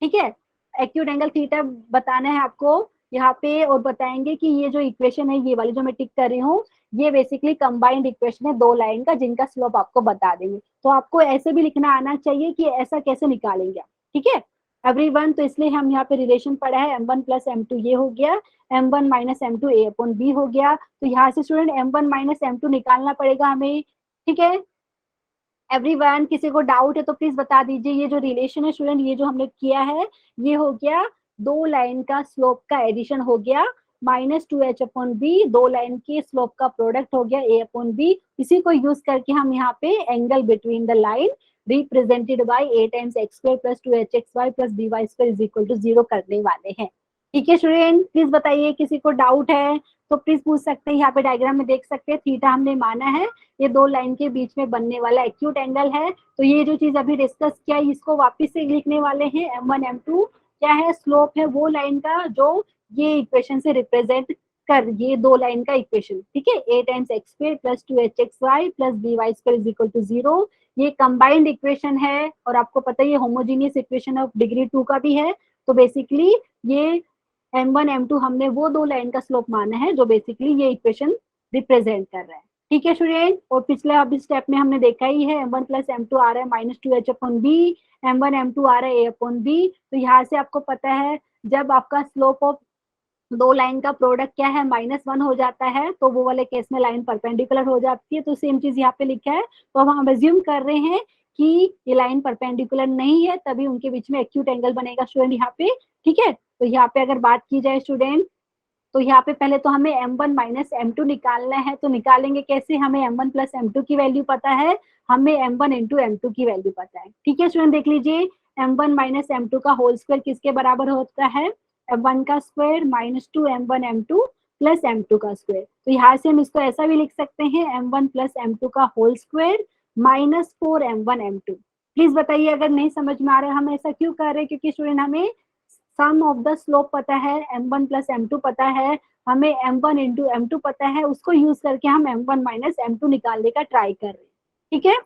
ठीक है, एक्यूट एंगल थीटा बताना है आपको यहाँ पे, और बताएंगे कि ये जो इक्वेशन है ये वाली जो मैं टिक कर रही हूँ ये बेसिकली कंबाइंड इक्वेशन है दो लाइन का, जिनका स्लोप आपको बता देंगे। तो आपको ऐसे भी लिखना आना चाहिए कि ऐसा कैसे निकालेंगे आप, ठीक है एवरीवन। तो इसलिए हम यहाँ पे रिलेशन पढ़ा है m1 प्लस m2 ये हो गया, m1 माइनस m2 a/b हो गया। तो यहाँ से स्टूडेंट m1 माइनस m2 निकालना पड़ेगा हमें, ठीक है एवरीवन। किसी को डाउट है तो प्लीज बता दीजिए। ये जो रिलेशन है स्टूडेंट, ये जो हमने किया है ये हो गया दो लाइन का स्लोप का एडिशन हो गया, -2h/b दो लाइन की स्लोप का प्रोडक्ट हो गया a/b। इसी को यूज करके हम यहाँ पे angle between the line represented by a times x² plus 2hxy plus by² is equal to 0 करने वाले हैं। ठीक है स्टूडेंट, प्लीज बताइए किसी को डाउट है तो प्लीज पूछ सकते हैं। यहाँ पे डायग्राम में देख सकते हैं थीटा हमने माना है ये दो लाइन के बीच में बनने वाला एक्यूट एंगल है। तो ये जो चीज अभी डिस्कस किया इसको वापस से लिखने वाले हैं। m1 m2 क्या है? स्लोप है वो लाइन का जो ये इक्वेशन से रिप्रेजेंट कर, ये दो लाइन का इक्वेशन, ठीक है a times x² plus 2hxy plus by² is equal to 0। ये कंबाइंड इक्वेशन है और आपको पता है ये होमोजीनियस इक्वेशन ऑफ डिग्री 2 का भी है। तो बेसिकली ये m1 m2 हमने वो दो लाइन का स्लोप माना है जो बेसिकली ये इक्वेशन रिप्रेजेंट कर रहा है। ठीक है स्टूडेंट, और पिछले अभी स्टेप में हमने देखा ही है m1 प्लस m2 आ रहा है -2h/b, m1 m2 आ रहा है a/b। तो यहाँ से आपको पता है जब आपका स्लोप ऑफ दो लाइन का प्रोडक्ट क्या है -1 हो जाता है तो वो वाले केस में लाइन परपेंडिकुलर हो जाती है। तो सेम चीज यहाँ पे लिखा है। तो हम अज्यूम कर रहे हैं कि ये लाइन परपेंडिकुलर नहीं है, तभी उनके बीच में एक्यूट एंगल बनेगा स्टूडेंट यहाँ पे। ठीक है, तो यहाँ पे अगर बात की जाए स्टूडेंट, तो यहाँ पे पहले तो हमें m1 माइनस m2 निकालना है। तो निकालेंगे कैसे? हमें m1 प्लस m2 की वैल्यू पता है, हमें m1 इंटू m2 की वैल्यू पता है। ठीक है स्टूडेंट, देख लीजिए m1 माइनस m2 का होल स्क्वायर किसके बराबर होता है? m1 का square -2 m1 m2 plus m2 का स्क्वायर। तो यहाँ से हम इसको ऐसा भी लिख सकते हैं m1 प्लस m2 का whole square -4 m1 m2। Please बताइए अगर नहीं समझ में आ रहा है हम ऐसा क्यों कर रहे हैं? क्योंकि स्टूडेंट हमें सम ऑफ द स्लोप पता है, m1 प्लस m2 पता है, हमें m1 इंटू m2 पता है, उसको यूज करके हम m1 माइनस m2 निकालने का ट्राई कर रहे हैं। ठीक है,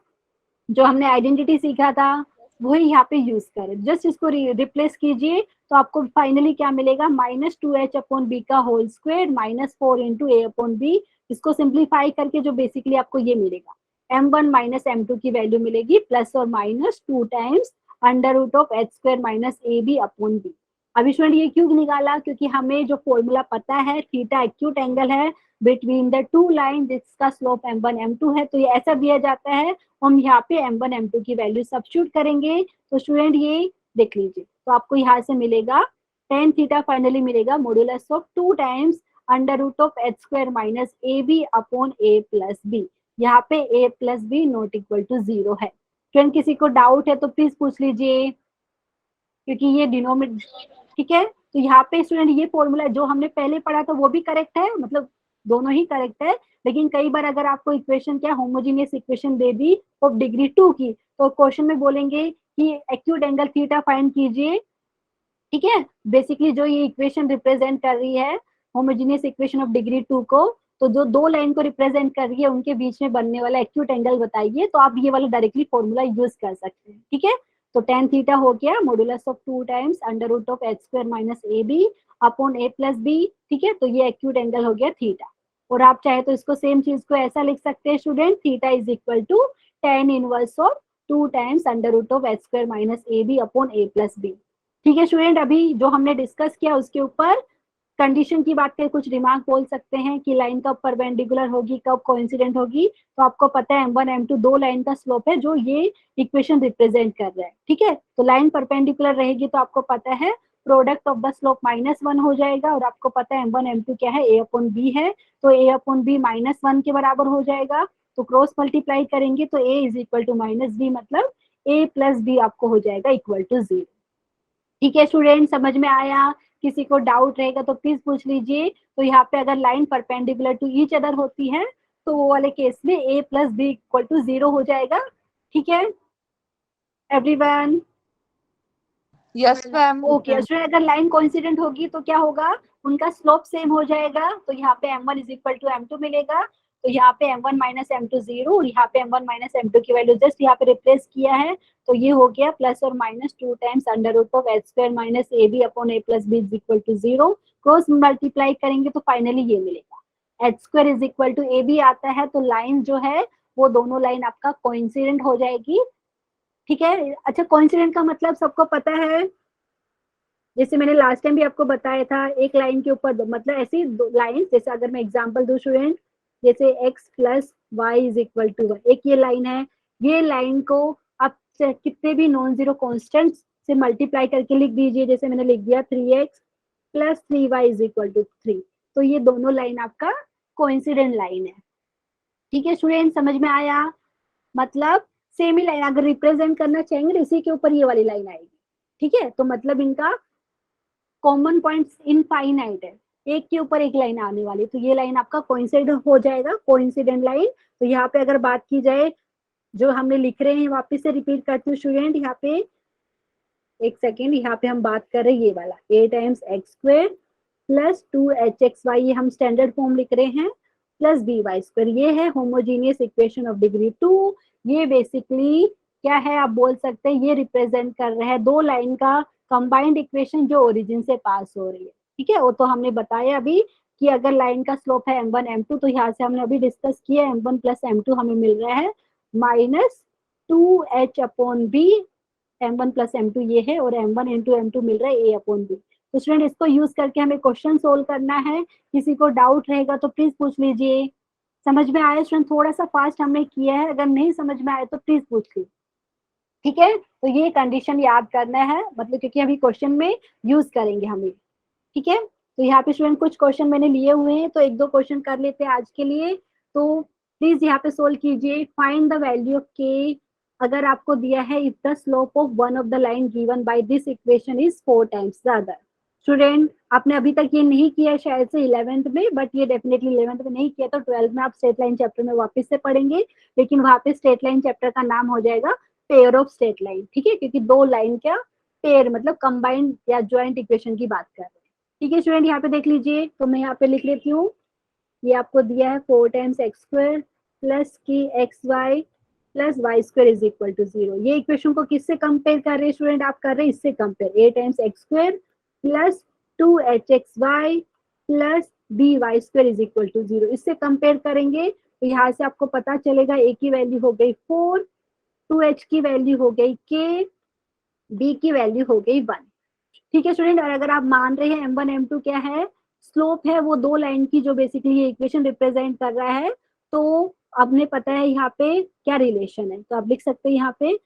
जो हमने आइडेंटिटी सीखा था वही यहाँ पे यूज करें। जस्ट इसको रिप्लेस कीजिए तो आपको फाइनली क्या मिलेगा? -2h/b का होल स्क्वायर -4 इंटू a/b। इसको सिंप्लीफाई करके जो बेसिकली आपको ये मिलेगा m1 माइनस m2 की वैल्यू मिलेगी प्लस और minus 2 times √h² minus ab/b। अभी स्टूडेंट ये क्यों निकाला? क्योंकि हमें जो फॉर्मूला पता है थीटा एक्यूट एंगल है बिटवीन द टू लाइन जिसका स्लोप m1 m2 है। तो ये ऐसा दिया जाता है, हम यहाँ पे m1 m2 की वैल्यू सब्स्टिट्यूट करेंगे। तो स्टूडेंट ये देख लीजिए, तो आपको यहाँ से मिलेगा tan थीटा फाइनली मिलेगा modulus of 2 times √h² minus ab/a+b। यहाँ पे a+b नॉट इक्वल टू 0 है। स्टूडेंट किसी को डाउट है तो प्लीज पूछ लीजिए, क्योंकि ये डिनोमिनेटर, ठीक है। तो यहाँ पे स्टूडेंट ये फॉर्मूला जो हमने पहले पढ़ा था वो भी करेक्ट है, मतलब दोनों ही करेक्ट है। लेकिन कई बार अगर आपको इक्वेशन क्या homogeneous equation they the of degree 2 की, तो क्वेश्चन में बोलेंगे कि एक्यूट एंगल थीटा फाइंड कीजिए। ठीक है, बेसिकली जो ये इक्वेशन रिप्रेजेंट कर रही है होमोजीनियस इक्वेशन ऑफ डिग्री 2 को, तो जो दो लाइन को रिप्रेजेंट कर रही है उनके बीच में बनने वाला एक्यूट एंगल बताइए। तो आप ये वाला डायरेक्टली फॉर्मूला यूज कर सकते हैं। ठीक है, तो tan थीटा हो गया modulus of 2 times √h² minus ab/a+b। ठीक है, तो ये एक्यूट एंगल हो गया थीटा। और आप चाहे तो इसको सेम चीज को ऐसा लिख सकते हैं student, theta is equal to tan inverse of 2 times √h² minus ab/a+b। ठीक है स्टूडेंट, अभी जो हमने डिस्कस किया उसके ऊपर कंडीशन की बात करें, कुछ रिमार्क बोल सकते हैं कि लाइन कब परपेंडिकुलर होगी, कब कोइंसिडेंट होगी। तो आपको पता है M1 M2 दो लाइन का स्लोप है जो ये इक्वेशन रिप्रेजेंट कर रहा है, ठीक है। तो लाइन परपेंडिकुलर रहेगी तो आपको पता है प्रोडक्ट ऑफ द स्लोप -1 हो जाएगा, और आपको पता है M1 M2 क्या है, A/B है, तो A/B -1 के बराबर हो जाएगा। तो क्रॉस मल्टीप्लाई करेंगे तो A is equal to -B, मतलब A प्लस B आपको हो जाएगा इक्वल टू 0। ठीक है स्टूडेंट, समझ में आया? किसी को डाउट रहेगा तो प्लीज पूछ लीजिए। तो यहाँ पे अगर line perpendicular to each other होती है तो वो वाले केस में A plus B equal to 0 हो जाएगा। ठीक है everyone? Yes, ma'am. Okay student, अगर लाइन कोइंसिडेंट होगी तो क्या होगा, उनका स्लोप सेम हो जाएगा। तो यहाँ पे M1 is equal to M2 मिलेगा, तो यहाँ पे M1 माइनस M2 0, और यहाँ पे M1 माइनस M2 की वैल्यू जस्ट यहाँ पे रिप्लेस किया है, तो ये हो गया प्लस और minus 2 times under root of h square minus AB upon A plus B is equal to 0। Cross multiply करेंगे तो फाइनली ये मिलेगा h square is equal to AB आता है, तो लाइन जो है वो दोनों लाइन आपका कोइंसिडेंट हो जाएगी। ठीक है, अच्छा कोइंसिडेंट का मतलब सबको पता है, जैसे मैंने लास्ट टाइम भी आपको बताया था, एक लाइन के ऊपर मतलब ऐसी लाइन, जैसे अगर मैं एग्जांपल दूं स्टूडेंट, जैसे x plus y is equal to 1, एक ये लाइन है, ये लाइन को आप कितने भी नॉन जीरो कॉन्स्टेंट से मल्टीप्लाई करके लिख दीजिए। जैसे मैंने लिख दिया 3x plus 3y is equal to 3, तो ये दोनों लाइन आपका कोइंसिडेंट लाइन है। ठीक है स्टूडेंट, समझ में आया? मतलब सेम ही लाइन अगर रिप्रेजेंट करना चाहेंगे तो इसी के ऊपर ये वाली लाइन आएगी। ठीक है, तो मतलब इनका कॉमन पॉइंट्स इनफाइनाइट है, एक के ऊपर एक लाइन आने वाली, तो ये लाइन आपका कोइंसिडेंट हो जाएगा, कोइंसिडेंट लाइन। तो यहाँ पे अगर बात की जाए जो हमने लिख रहे हैं, वापस से रिपीट करती हूँ स्टूडेंट, यहाँ पे एक सेकेंड, यहाँ पे हम बात कर रहे हैं ये वाला a times x square plus 2hxy, ये हम स्टैंडर्ड फॉर्म लिख रहे हैं, प्लस by स्क्वायर, ये है होमोजीनियस इक्वेशन ऑफ डिग्री 2। ये बेसिकली क्या है, आप बोल सकते हैं ये रिप्रेजेंट कर रहा है दो लाइन का कंबाइंड इक्वेशन जो ओरिजिन से पास हो रही है। ठीक है, वो तो हमने बताया अभी कि अगर लाइन का स्लोप है M1 M2, तो यहाँ से हमने अभी डिस्कस किया M1 प्लस M2 हमें मिल रहा है -2h/b, M1 प्लस M2 ये है, और M1 इंटू M2 मिल रहा है A/B। तो स्टूडेंट इसको यूज करके हमें क्वेश्चन सोल्व करना है। किसी को डाउट रहेगा तो प्लीज पूछ लीजिए। समझ में आया स्टूडेंट? थोड़ा सा फास्ट हमने किया है, अगर नहीं समझ में आया तो प्लीज पूछ लीजिए। ठीक है, तो ये कंडीशन याद करना है, मतलब क्योंकि अभी क्वेश्चन में यूज करेंगे हमें। ठीक है, तो यहाँ पे स्टूडेंट कुछ क्वेश्चन मैंने लिए हुए हैं, तो एक दो क्वेश्चन कर लेते हैं आज के लिए। तो प्लीज यहाँ पे सोल्व कीजिए। फाइंड द वैल्यू ऑफ के, अगर आपको दिया है if the slope of one of the line given by this equation is 4 times ज्यादा। स्टूडेंट आपने अभी तक ये नहीं किया शायद से 11th में, बट ये डेफिनेटली 11th में नहीं किया तो 12th में आप स्ट्रेट लाइन चैप्टर में वापस से पढ़ेंगे, लेकिन वहां पे स्ट्रेट लाइन चैप्टर का नाम हो जाएगा पेयर ऑफ स्ट्रेट लाइन। ठीक है, क्योंकि दो लाइन का पेयर मतलब कंबाइंड या ज्वाइंट इक्वेशन की बात कर रहे हैं। ठीक है स्टूडेंट, यहाँ पे देख लीजिए, तो मैं यहाँ पे लिख लेती हूँ, ये आपको दिया है 4 times x square plus k x y plus y square is equal to 0। ये इक्वेशन को किससे कंपेयर कर रहे हैं स्टूडेंट? आप कर रहे हैं इससे compare, a times x square plus 2hxy plus by square is equal to 0, इससे कंपेयर करेंगे। तो यहाँ से आपको पता चलेगा a की वैल्यू हो गई 4, 2h की वैल्यू हो गई k, b की वैल्यू हो गई 1। ठीक है स्टूडेंट, और अगर आप मान रहे हैं M1 M2 क्या है, स्लोप है वो दो लाइन की जो बेसिकली ये इक्वेशन रिप्रेजेंट कर रहा है, तो आपने पता है यहाँ पे क्या रिलेशन है, तो आप लिख सकते हैं यहाँ पे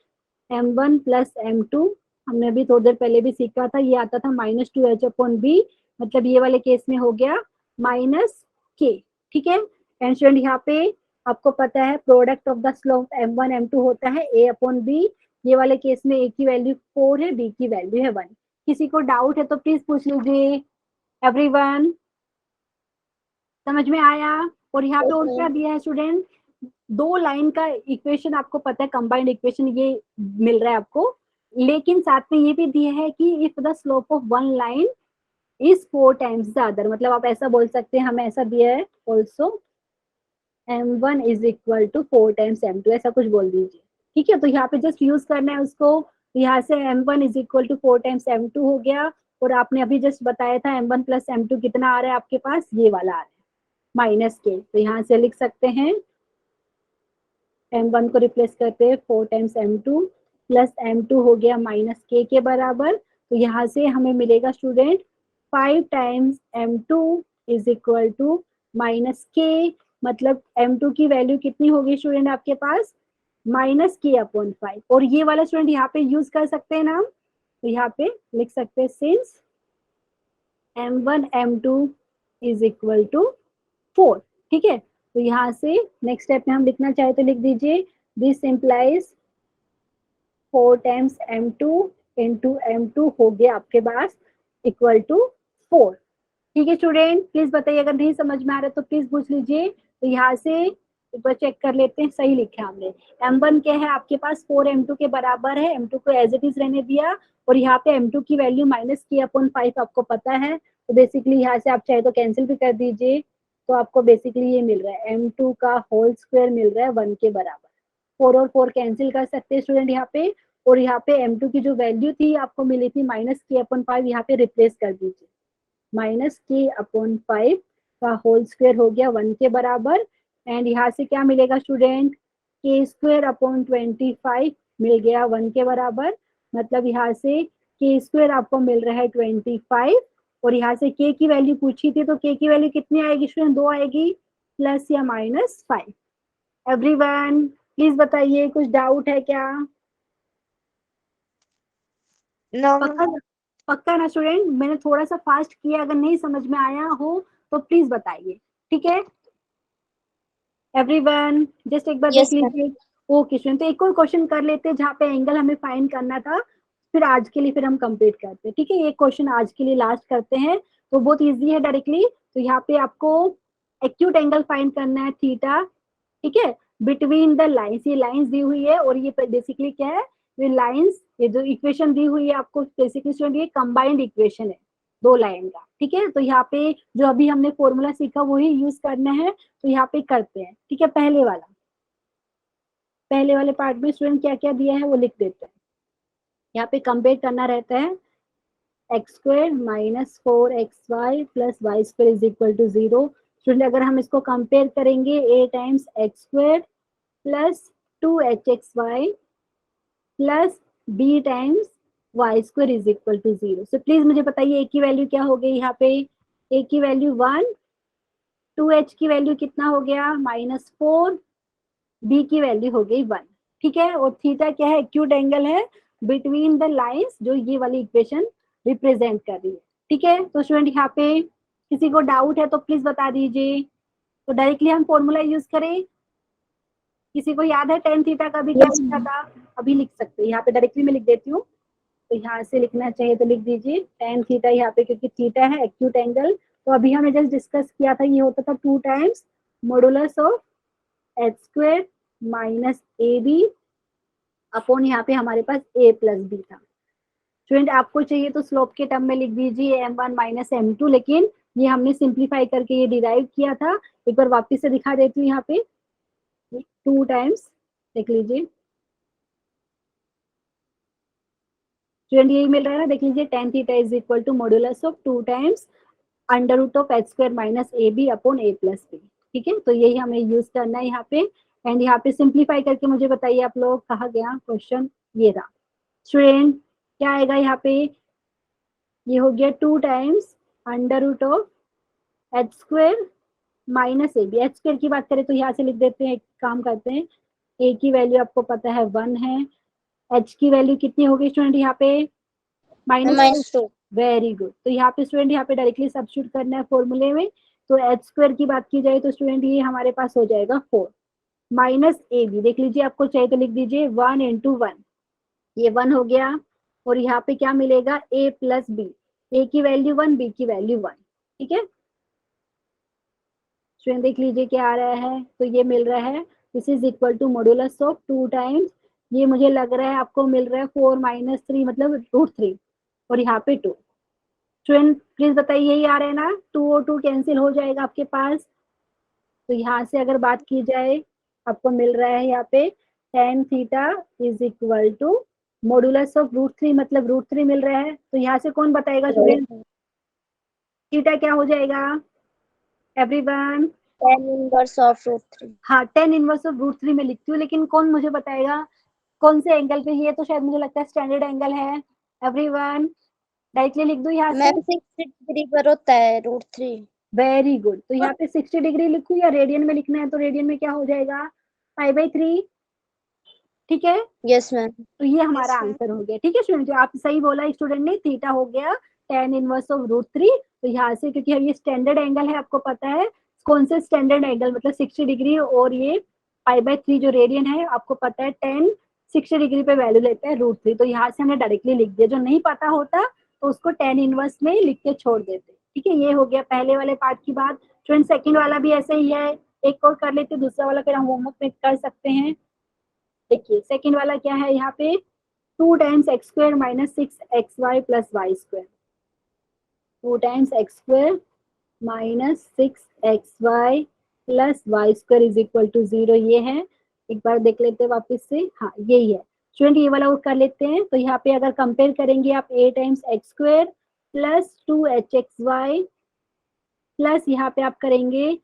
M1 प्लस M2, हमने अभी थोड़ी देर पहले भी सीखा था, ये आता था -2h/b, मतलब ये वाले केस में हो गया -k। ठीक है, एंड स्टूडेंट यहाँ पे आपको पता है product of the slope M1 M2 होता है A/b, ये वाले केस में a की वैल्यू 4 है, b की वैल्यू है 1। किसी को डाउट है तो प्लीज पूछ लीजिए। एवरीवन समझ में आया? और यहाँ पे और क्या दिया है स्टूडेंट, दो लाइन का इक्वेशन आपको पता है कंबाइंड इक्वेशन ये मिल रहा है आपको, लेकिन साथ में ये भी दिया है कि if the slope of one line is 4 times the other, मतलब आप ऐसा बोल सकते हैं, हमें ऐसा दिया है also M1 is equal to 4 times M2, ऐसा कुछ बोल दीजिए। ठीक है, तो यहाँ पे जस्ट यूज करना है उसको, यहाँ से M1 is equal to 4 times M2 हो गया, और आपने अभी जस्ट बताया था M1 प्लस M2 कितना आ रहा है आपके पास, ये वाला आ रहा है -k, तो यहाँ से लिख सकते हैं M1 को रिप्लेस करते हैं 4 टाइम्स M2 प्लस M2 हो गया -k के बराबर, तो यहाँ से हमें मिलेगा student 5 times m2 is equal to minus k, मतलब m2 की वैल्यू कितनी होगी स्टूडेंट आपके पास, माइनस के अपॉन 5। और ये वाला स्टूडेंट यहाँ पे यूज कर सकते हैं ना, तो यहाँ पे लिख सकते हैं since m1 m2 is equal to 4। ठीक है, तो यहाँ से नेक्स्ट स्टेप में हम लिखना चाहे तो लिख दीजिए this implies 4 times m2 into m2 हो गया आपके पास इक्वल टू 4। ठीक है स्टूडेंट, प्लीज बताइए अगर नहीं समझ में आ रहा तो प्लीज पूछ लीजिए। तो यहाँ से एक बार चेक कर लेते हैं, सही लिखा हमने। m1 क्या है आपके पास 4 m2 के बराबर है, m2 को एज इट इज रहने दिया, और यहाँ पे m2 की वैल्यू माइनस की अपॉन 5 आपको पता है, तो बेसिकली यहाँ से आप चाहे तो कैंसिल भी कर दीजिए, तो आपको बेसिकली ये मिल रहा है m2 का होल स्क्वायर मिल रहा है 1 के बराबर। 4 और 4 कैंसिल कर सकते हैं स्टूडेंट यहाँ पे, और यहाँ पे m2 की जो वैल्यू थी आपको मिली थी माइनस की अपॉन 5, यहाँ पे रिप्लेस कर दीजिए, माइनस के अपॉन 5 का होल स्क्वायर हो गया 1 के बराबर। एंड यहाँ से क्या मिलेगा स्टूडेंट, के स्क्वायर अपॉन 25 मिल गया 1 के बराबर, मतलब यहाँ से के स्क्वायर आपको मिल रहा है 25, और यहाँ से के की वैल्यू पूछी थी, तो के की वैल्यू कितनी आएगी स्टूडेंट, 2 आएगी, प्लस या माइनस 5। एवरीवन प्लीज बताइए कुछ डाउट है क्या? No, पक्का पक्का ना स्टूडेंट, मैंने थोड़ा सा फास्ट किया, अगर नहीं समझ में आया हो तो प्लीज बताइए, ठीक है एवरीवन, जस्ट एक बार Yes, देख ma'am. लीजिए। ओके स्टूडेंट, तो एक और क्वेश्चन कर लेते हैं जहाँ पे एंगल हमें फाइंड करना था, फिर आज के लिए फिर हम कंप्लीट करते हैं, ठीक है। ये क्वेश्चन आज के लिए लास्ट करते हैं, तो बहुत इजी है डायरेक्टली। तो यहाँ पे आपको एक्यूट एंगल फाइंड करना है थीटा, ठीक है, बिटवीन द लाइंस, ये लाइंस दी हुई है, और ये बेसिकली क्या है, ये लाइंस, ये जो इक्वेशन दी हुई है आपको बेसिकली स्टूडेंट ये कंबाइंड इक्वेशन है दो लाइन का, ठीक है। तो यहाँ पे जो अभी हमने फॉर्मूला सीखा वही यूज करना है, तो यहाँ पे करते हैं, ठीक है। पहले वाले पार्ट में स्टूडेंट क्या क्या दिया है वो लिख देते हैं। यहाँ पे कंपेयर करना रहता है x square minus 4xy plus y square is equal to 0। Student अगर हम इसको कंपेयर करेंगे a times x square plus 2hxy plus b times y square is equal to 0। So please मुझे बताइए a की वैल्यू क्या हो गई यहाँ पे, a की वैल्यू 1, 2h की वैल्यू कितना हो गया -4, b की वैल्यू हो गई 1, ठीक है। और थीटा क्या है, एक्यूट एंगल है बिटवीन द लाइंस, जो ये वाली इक्वेशन रिप्रेजेंट कर रही है, ठीक है। तो स्टूडेंट यहाँ पे किसी को डाउट है तो प्लीज बता दीजिए। तो डायरेक्टली हम फॉर्मूला यूज करें, किसी को याद है टेन थीटा का भी क्या Yes, लिखा ma'am. था, अभी लिख सकते हैं, यहाँ पे डायरेक्टली मैं लिख देती हूँ। तो यहाँ से लिखना चाहिए तो लिख दीजिए टेन थीटा, यहाँ पे क्योंकि थीटा है एक्यूट एंगल, तो अभी हमने जस्ट डिस्कस किया था, ये होता था 2 times modulus of h square minus a b upon यहाँ पे हमारे पास a प्लस बी था। स्टूडेंट आपको चाहिए तो स्लोप के टर्म में लिख दीजिए m1 माइनस m2, लेकिन ये हमने सिंप्लीफाई करके ये डिराइव किया था। एक बार वापस से दिखा देती हूँ, यहाँ पे 2 टाइम्स देख लीजिए स्टूडेंट, यही मिल रहा है ना, देख लीजिए tan theta is equal to modulus of 2 times under root of h square minus a b upon a plus b, ठीक है। तो यही हमें यूज करना है यहाँ पे। एंड यहाँ पे सिंप्लीफाई करके मुझे बताइए आप लोग, कहा गया क्वेश्चन, ये रहा स्टूडेंट, क्या आएगा यहाँ पे, ये हो गया 2 times under root of h square minus a b. H square की बात करें तो यहाँ से लिख देते हैं, एक काम करते हैं, ए की वैल्यू आपको पता है 1 है, एच की वैल्यू कितनी होगी स्टूडेंट यहाँ पे -2। -2. वेरी गुड, तो यहाँ पे स्टूडेंट यहाँ पे डायरेक्टली सब्स्टिट्यूट करना है फॉर्मूले में। तो एच स्क्वायर की बात की जाए तो स्टूडेंट ये हमारे पास हो जाएगा 4 माइनस ए बी, देख लीजिए आपको चाहिए तो लिख दीजिए 1 इंटू 1, ये 1 हो गया, और यहाँ पे क्या मिलेगा a प्लस बी, ए की वैल्यू 1, बी की वैल्यू 1, ठीक है। स्टूडेंट देख लीजिए क्या आ रहा है, तो ये मिल रहा है this is equal to modulus of 2 times, ये मुझे लग रहा है आपको मिल रहा है 4 माइनस 3 मतलब √3, और यहाँ पे 2। स्टूडेंट प्लीज बताइए यही आ रहा है ना, 2 और 2 कैंसिल हो जाएगा आपके पास। तो यहाँ से अगर बात की जाए आपको मिल रहा है यहाँ पे tan theta is equal to modulus of √3, मतलब √3 मिल रहा है। तो यहाँ से कौन बताएगा स्टूडेंट, थीटा क्या हो जाएगा एवरीवन? Tan inverse of √3. हाँ, tan इनवर्स ऑफ √3 में लिखती हूँ, लेकिन कौन मुझे बताएगा कौन से एंगल पे, ये तो शायद मुझे लगता है स्टैंडर्ड एंगल है एवरीवन। डायरेक्टली लिख दूं यहाँ से? मैम 60 डिग्री पर होता है √3। Very good. तो यहाँ पे 60 डिग्री लिखूं या रेडियन में लिखना है? तो रेडियन में क्या हो जाएगा, पाई/3। ठीक है, यस मैम। तो ये हमारा आंसर हो गया। ठीक है स्टूडेंट, आप सही बोला स्टूडेंट ने, थीटा हो गया tan इनवर्स ऑफ √3। तो यहाँ से क्योंकि ये स्टैंडर्ड एंगल है, आपको पता है कौन से स्टैंडर्ड एंगल, मतलब 60 डिग्री, और ये पाई/3 जो रेडियन है, आपको पता है tan 60 डिग्री पे वैल्यू लेता है √3। तो यहाँ से हमने डायरेक्टली लिख दिया, जो नहीं पता होता तो उसको tan इनवर्स में लिख के छोड़ देते। ठीक है, ये हो गया पहले वाले पार्ट की बात। स्टूडेंट सेकंड वाला भी ऐसे ही है, एक और कर लेते, दूसरा वाला फिर हम होमवर्क में कर सकते हैं। देखिए सेकंड वाला क्या है, यहाँ पे 2 times x square minus 6xy plus y square. 2 times x square minus 6xy plus y square is equal to 0। ये है, एक बार देख लेते हैं वापस से। हाँ यही है स्टूडेंट, ये वाला और कर लेते हैं। तो यहाँ पे अगर कंपेयर करेंगे आप, a times x square plus 2hxy plus यहाँ पे आप करेंगे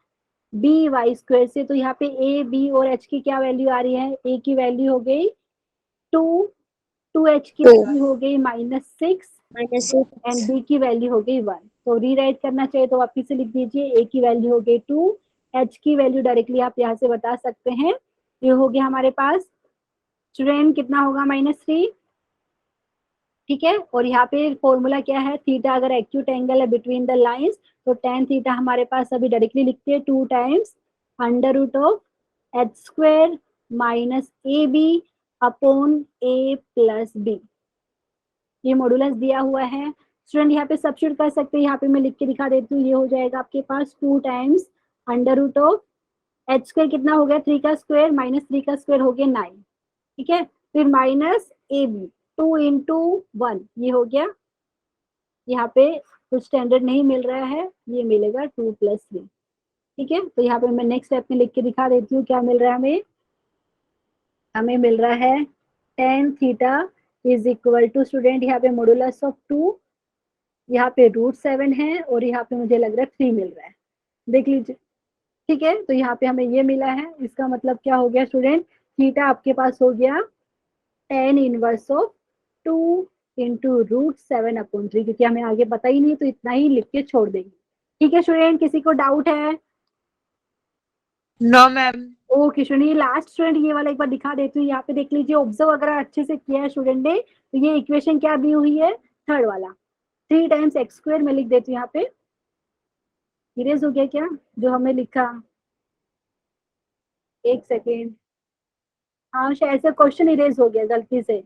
बी वाई स्क्वायर से। तो यहाँ पे ए बी और एच की क्या वैल्यू आ रही है, ए की वैल्यू हो गई 2, 2h की 2 वैल्यू हो गई -6 -6। एंड बी की वैल्यू हो गई 1। तो रीराइट करना चाहिए तो वापिस से लिख दीजिए, ए की वैल्यू हो गई 2, एच की वैल्यू डायरेक्टली आप यहाँ से बता सकते हैं, ये हो गया हमारे पास स्टूडेंट कितना होगा -3। ठीक है, और यहाँ पे फॉर्मूला क्या है, थीटा अगर एक्यूट एंगल है बिटवीन द लाइंस, तो tan थीटा हमारे पास अभी डायरेक्टली लिखते हैं 2 times √h² minus a b upon a plus b. ये मॉडुलस दिया हुआ है स्टूडेंट, यहाँ पे सब्स्टिट्यूट कर सकते हैं। यहाँ पे मैं लिख के दिखा देती हूँ, ये हो जाएगा आपके पास 2 टाइम्स √h² कितना हो गया, 3 का स्क्वायर माइनस 3 का स्क्वायर हो गया 9। ठीक है, फिर माइनस ए बी 2 इंटू 1, ये हो गया। यहाँ पे कुछ स्टैंडर्ड नहीं मिल रहा है, ये मिलेगा 2 + 3। ठीक है, तो यहाँ पे मैं नेक्स्ट स्टेप में लिख के दिखा देती हूँ क्या मिल रहा है हमें। हमें मिल रहा है tan theta is equal to student, यहाँ पे मॉडुलस ऑफ 2, यहाँ पे √7 है, और यहाँ पे मुझे लग रहा है 3 मिल रहा है, देख लीजिए। ठीक है, तो यहाँ पे हमें ये मिला है, इसका मतलब क्या हो गया स्टूडेंट, थीटा आपके पास हो गया tan इनवर्स ऑफ 2 इंटू √7/3, क्योंकि हमें आगे पता ही नहीं तो इतना ही लिख के छोड़ देंगे। ठीक है स्टूडेंट, किसी को डाउट है? No, ma'am. ओके स्टूडेंट, ये लास्ट स्टूडेंट ये वाला एक बार दिखा देती हूँ, यहाँ पे देख लीजिए, ऑब्जर्व अगर अच्छे से किया है स्टूडेंट ने, तो ये इक्वेशन क्या दी हुई है, थर्ड वाला 3 टाइम्स x² में लिख देती हूँ। यहाँ पे इरेज हो गया क्या जो हमें लिखा, एक सेकेंड, हाँ शायद से क्वेश्चन इरेज हो गया गलती से,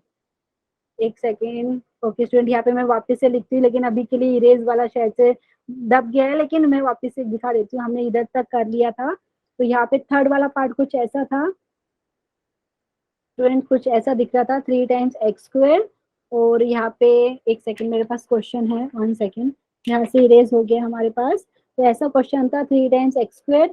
एक सेकेंड। ओके स्टूडेंट, यहाँ पे मैं वापस से लिखती हूँ, लेकिन अभी के लिए इरेज वाला शायद से दब गया है, लेकिन मैं वापस से दिखा देती हूँ, हमने इधर तक कर लिया था। तो यहाँ पे थर्ड वाला पार्ट कुछ ऐसा था स्टूडेंट, कुछ ऐसा दिख रहा था 3 टाइम्स x², और यहाँ पे एक सेकेंड, मेरे पास क्वेश्चन है, 1 सेकेंड, यहाँ से इरेज हो गया हमारे पास। तो ऐसा क्वेश्चन था 3 times x²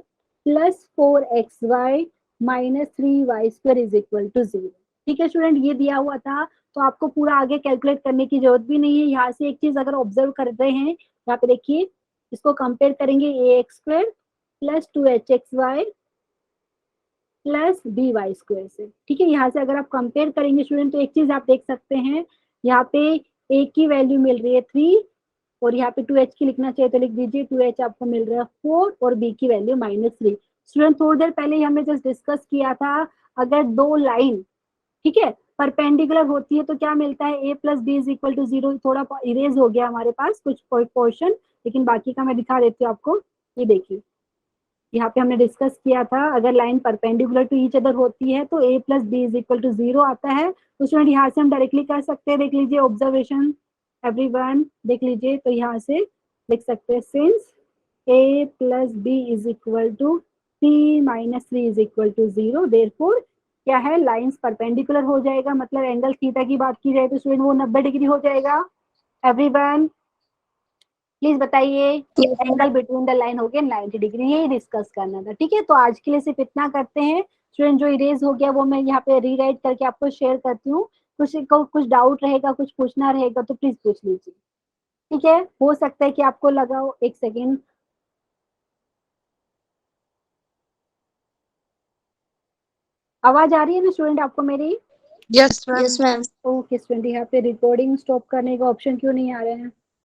plus 4xy minus 3y² is equal to 0। ठीक है स्टूडेंट, ये दिया हुआ था, तो आपको पूरा आगे कैलकुलेट करने की जरूरत भी नहीं है। यहाँ से एक चीज अगर ऑब्जर्व कर रहे हैं, यहाँ पे देखिए, इसको कंपेयर करेंगे ax² plus 2hxy plus by² से। ठीक है, यहाँ से अगर आप कंपेयर करेंगे स्टूडेंट, तो एक चीज आप देख सकते हैं, यहाँ पे a की वैल्यू मिल रही है 3, और यहाँ पे 2h की लिखना चाहिए तो लिख दीजिए 2h आपको मिल रहा है 4, और b की वैल्यू -3। स्टूडेंट थोड़ी देर पहले ही हमने जस्ट डिस्कस किया था, अगर दो लाइन, ठीक है, परपेंडिकुलर होती है तो क्या मिलता है, a plus b is equal to 0। थोड़ा इरेज हो गया हमारे पास कुछ पोर्शन, लेकिन बाकी का मैं दिखा देती हूँ आपको। ये देखिए, यहाँ पे हमने डिस्कस किया था, अगर line perpendicular to each other होती है तो a plus b is equal to 0 आता है। तो स्टूडेंट यहाँ से हम डायरेक्टली कर सकते हैं, देख लीजिए ऑब्जर्वेशन एवरीवन, देख लीजिए, तो यहाँ से लिख सकते हैं, since a plus b is equal to c minus 3 is equal to 0, therefore क्या है, लाइंस परपेंडिकुलर हो जाएगा, मतलब एंगल थीटा की बात की जाए तो स्टूडेंट वो 90 डिग्री हो जाएगा। एवरीवन प्लीज बताइए, एंगल बिटवीन द लाइन हो गया 90 डिग्री, यही डिस्कस करना था। ठीक है, तो आज के लिए सिर्फ इतना करते हैं स्टूडेंट, जो इरेज हो गया वो मैं यहाँ पे रीराइट करके आपको शेयर करती हूँ। कुछ डाउट रहेगा, कुछ पूछना रहेगा तो प्लीज पूछ लीजिए। ठीक है, हो सकता है कि आपको लगा हो, एक सेकेंड, आवाज आ रही है ना स्टूडेंट आपको मेरी? Yes, ma'am. Yes, ma'am. Okay student, यहाँ पे रिकॉर्डिंग स्टॉप करने का ऑप्शन क्यों नहीं आ रहे हैं?